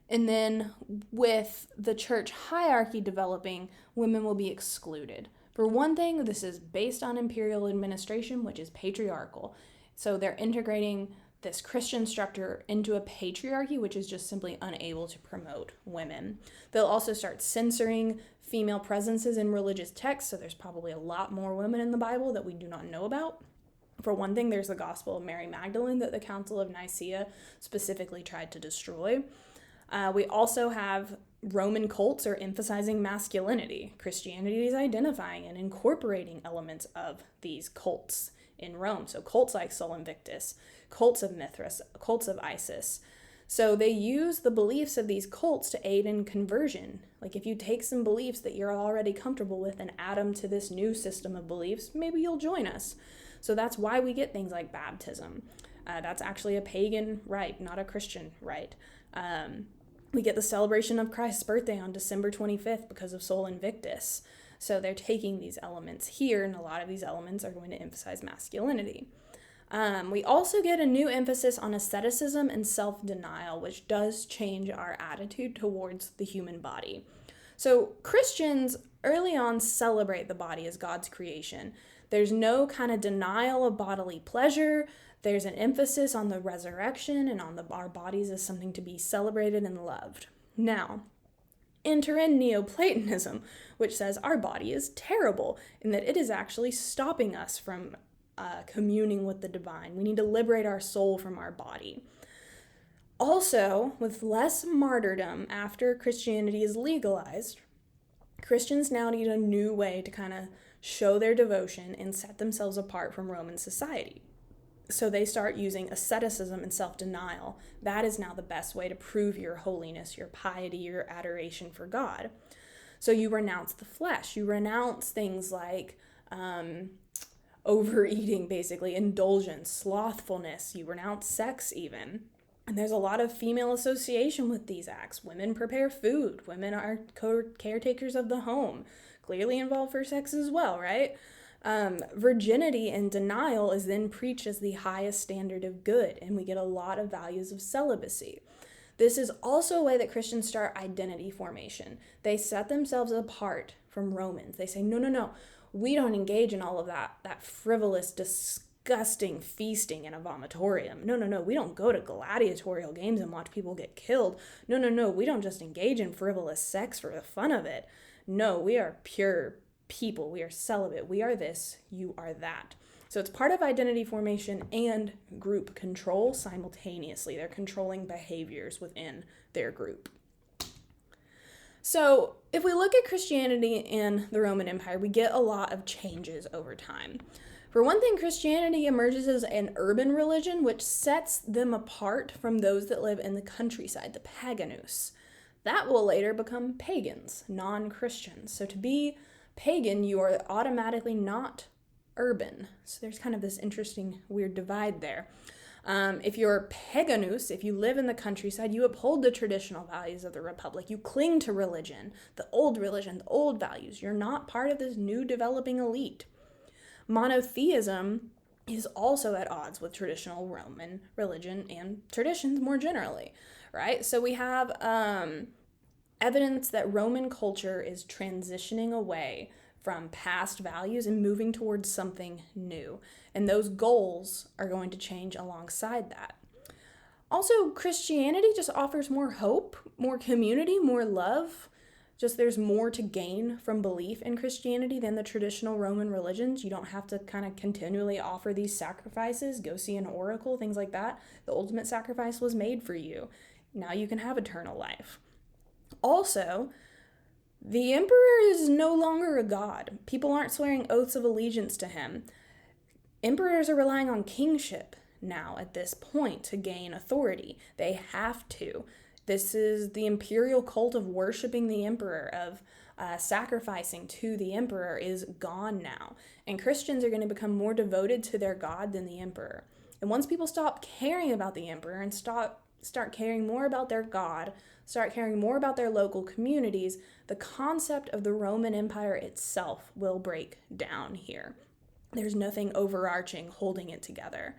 and then with the church hierarchy developing, women will be excluded. For one thing, this is based on imperial administration, which is patriarchal. So they're integrating this Christian structure into a patriarchy, which is just simply unable to promote women. They'll also start censoring female presences in religious texts, so there's probably a lot more women in the Bible that we do not know about. For one thing, there's the Gospel of Mary Magdalene that the Council of Nicaea specifically tried to destroy. We also have Roman cults are emphasizing masculinity. Christianity is identifying and incorporating elements of these cults in Rome. So cults like Sol Invictus, cults of Mithras, cults of Isis. So they use the beliefs of these cults to aid in conversion. Like if you take some beliefs that you're already comfortable with and add them to this new system of beliefs, maybe you'll join us. So that's why we get things like baptism. That's actually a pagan rite, not a Christian rite. We get the celebration of Christ's birthday on December 25th because of Sol Invictus. So they're taking these elements here, and a lot of these elements are going to emphasize masculinity. We also get a new emphasis on asceticism and self-denial, which does change our attitude towards the human body. So Christians early on celebrate the body as God's creation. There's no kind of denial of bodily pleasure. There's an emphasis on the resurrection and on our bodies as something to be celebrated and loved. Now, enter in Neoplatonism, which says our body is terrible and that it is actually stopping us from communing with the divine. We need to liberate our soul from our body. Also, with less martyrdom after Christianity is legalized, Christians now need a new way to kind of show their devotion and set themselves apart from Roman society. So they start using asceticism and self-denial. That is now the best way to prove your holiness, your piety, your adoration for God. So you renounce the flesh. You renounce things like overeating, basically, indulgence, slothfulness. You renounce sex even. And there's a lot of female association with these acts. Women prepare food. Women are caretakers of the home. Clearly involved for sex as well, right? Virginity and denial is then preached as the highest standard of good, and we get a lot of values of celibacy. This is also a way that Christians start identity formation. They set themselves apart from Romans. They say, no, we don't engage in all of that frivolous, disgusting feasting in a vomitorium. No, we don't go to gladiatorial games and watch people get killed. No, we don't just engage in frivolous sex for the fun of it. No, we are pure people. We are celibate. We are this, you are that. So it's part of identity formation and group control simultaneously. They're controlling behaviors within their group. So if we look at Christianity in the Roman Empire, we get a lot of changes over time. For one thing, Christianity emerges as an urban religion, which sets them apart from those that live in the countryside, the paganus. That will later become pagans, non-Christians. So to be pagan, you are automatically not urban. So there's kind of this interesting, weird divide there. If you're paganus, if you live in the countryside, you uphold the traditional values of the Republic. You cling to religion, the old values. You're not part of this new developing elite. Monotheism is also at odds with traditional Roman religion and traditions more generally, right? So we have evidence that Roman culture is transitioning away from past values and moving towards something new. And those goals are going to change alongside that. Also, Christianity just offers more hope, more community, more love. Just there's more to gain from belief in Christianity than the traditional Roman religions. You don't have to kind of continually offer these sacrifices, go see an oracle, things like that. The ultimate sacrifice was made for you. Now you can have eternal life. Also, The emperor is no longer a god. People aren't swearing oaths of allegiance to him. Emperors are relying on kingship now at this point to gain authority. They have to. This is the imperial cult of worshiping the emperor, of sacrificing to the emperor, is gone now. And Christians are going to become more devoted to their God than the emperor. And once people stop caring about the emperor and start caring more about their God, start caring more about their local communities, the concept of the Roman Empire itself will break down here. There's nothing overarching holding it together.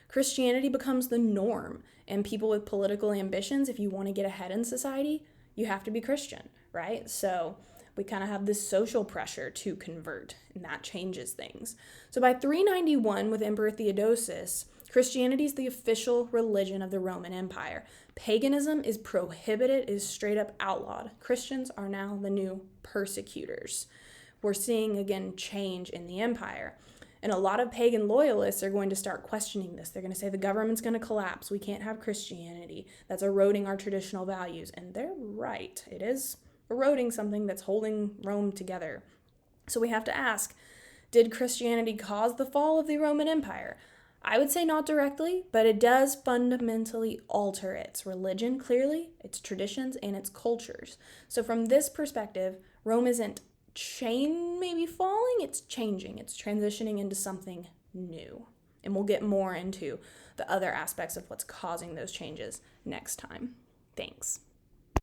Christianity becomes the norm, and people with political ambitions, if you want to get ahead in society, you have to be Christian, right? So we kind of have this social pressure to convert, and that changes things. So by 391, with Emperor Theodosius, Christianity is the official religion of the Roman Empire. Paganism is prohibited, is straight up outlawed. Christians are now the new persecutors. We're seeing, again, change in the empire. And a lot of pagan loyalists are going to start questioning this. They're going to say the government's going to collapse. We can't have Christianity. That's eroding our traditional values. And they're right. It is eroding something that's holding Rome together. So we have to ask, did Christianity cause the fall of the Roman Empire? I would say not directly, but it does fundamentally alter its religion, clearly, its traditions, and its cultures. So from this perspective, Rome isn't maybe falling, it's changing, it's transitioning into something new. And we'll get more into the other aspects of what's causing those changes next time. Thanks.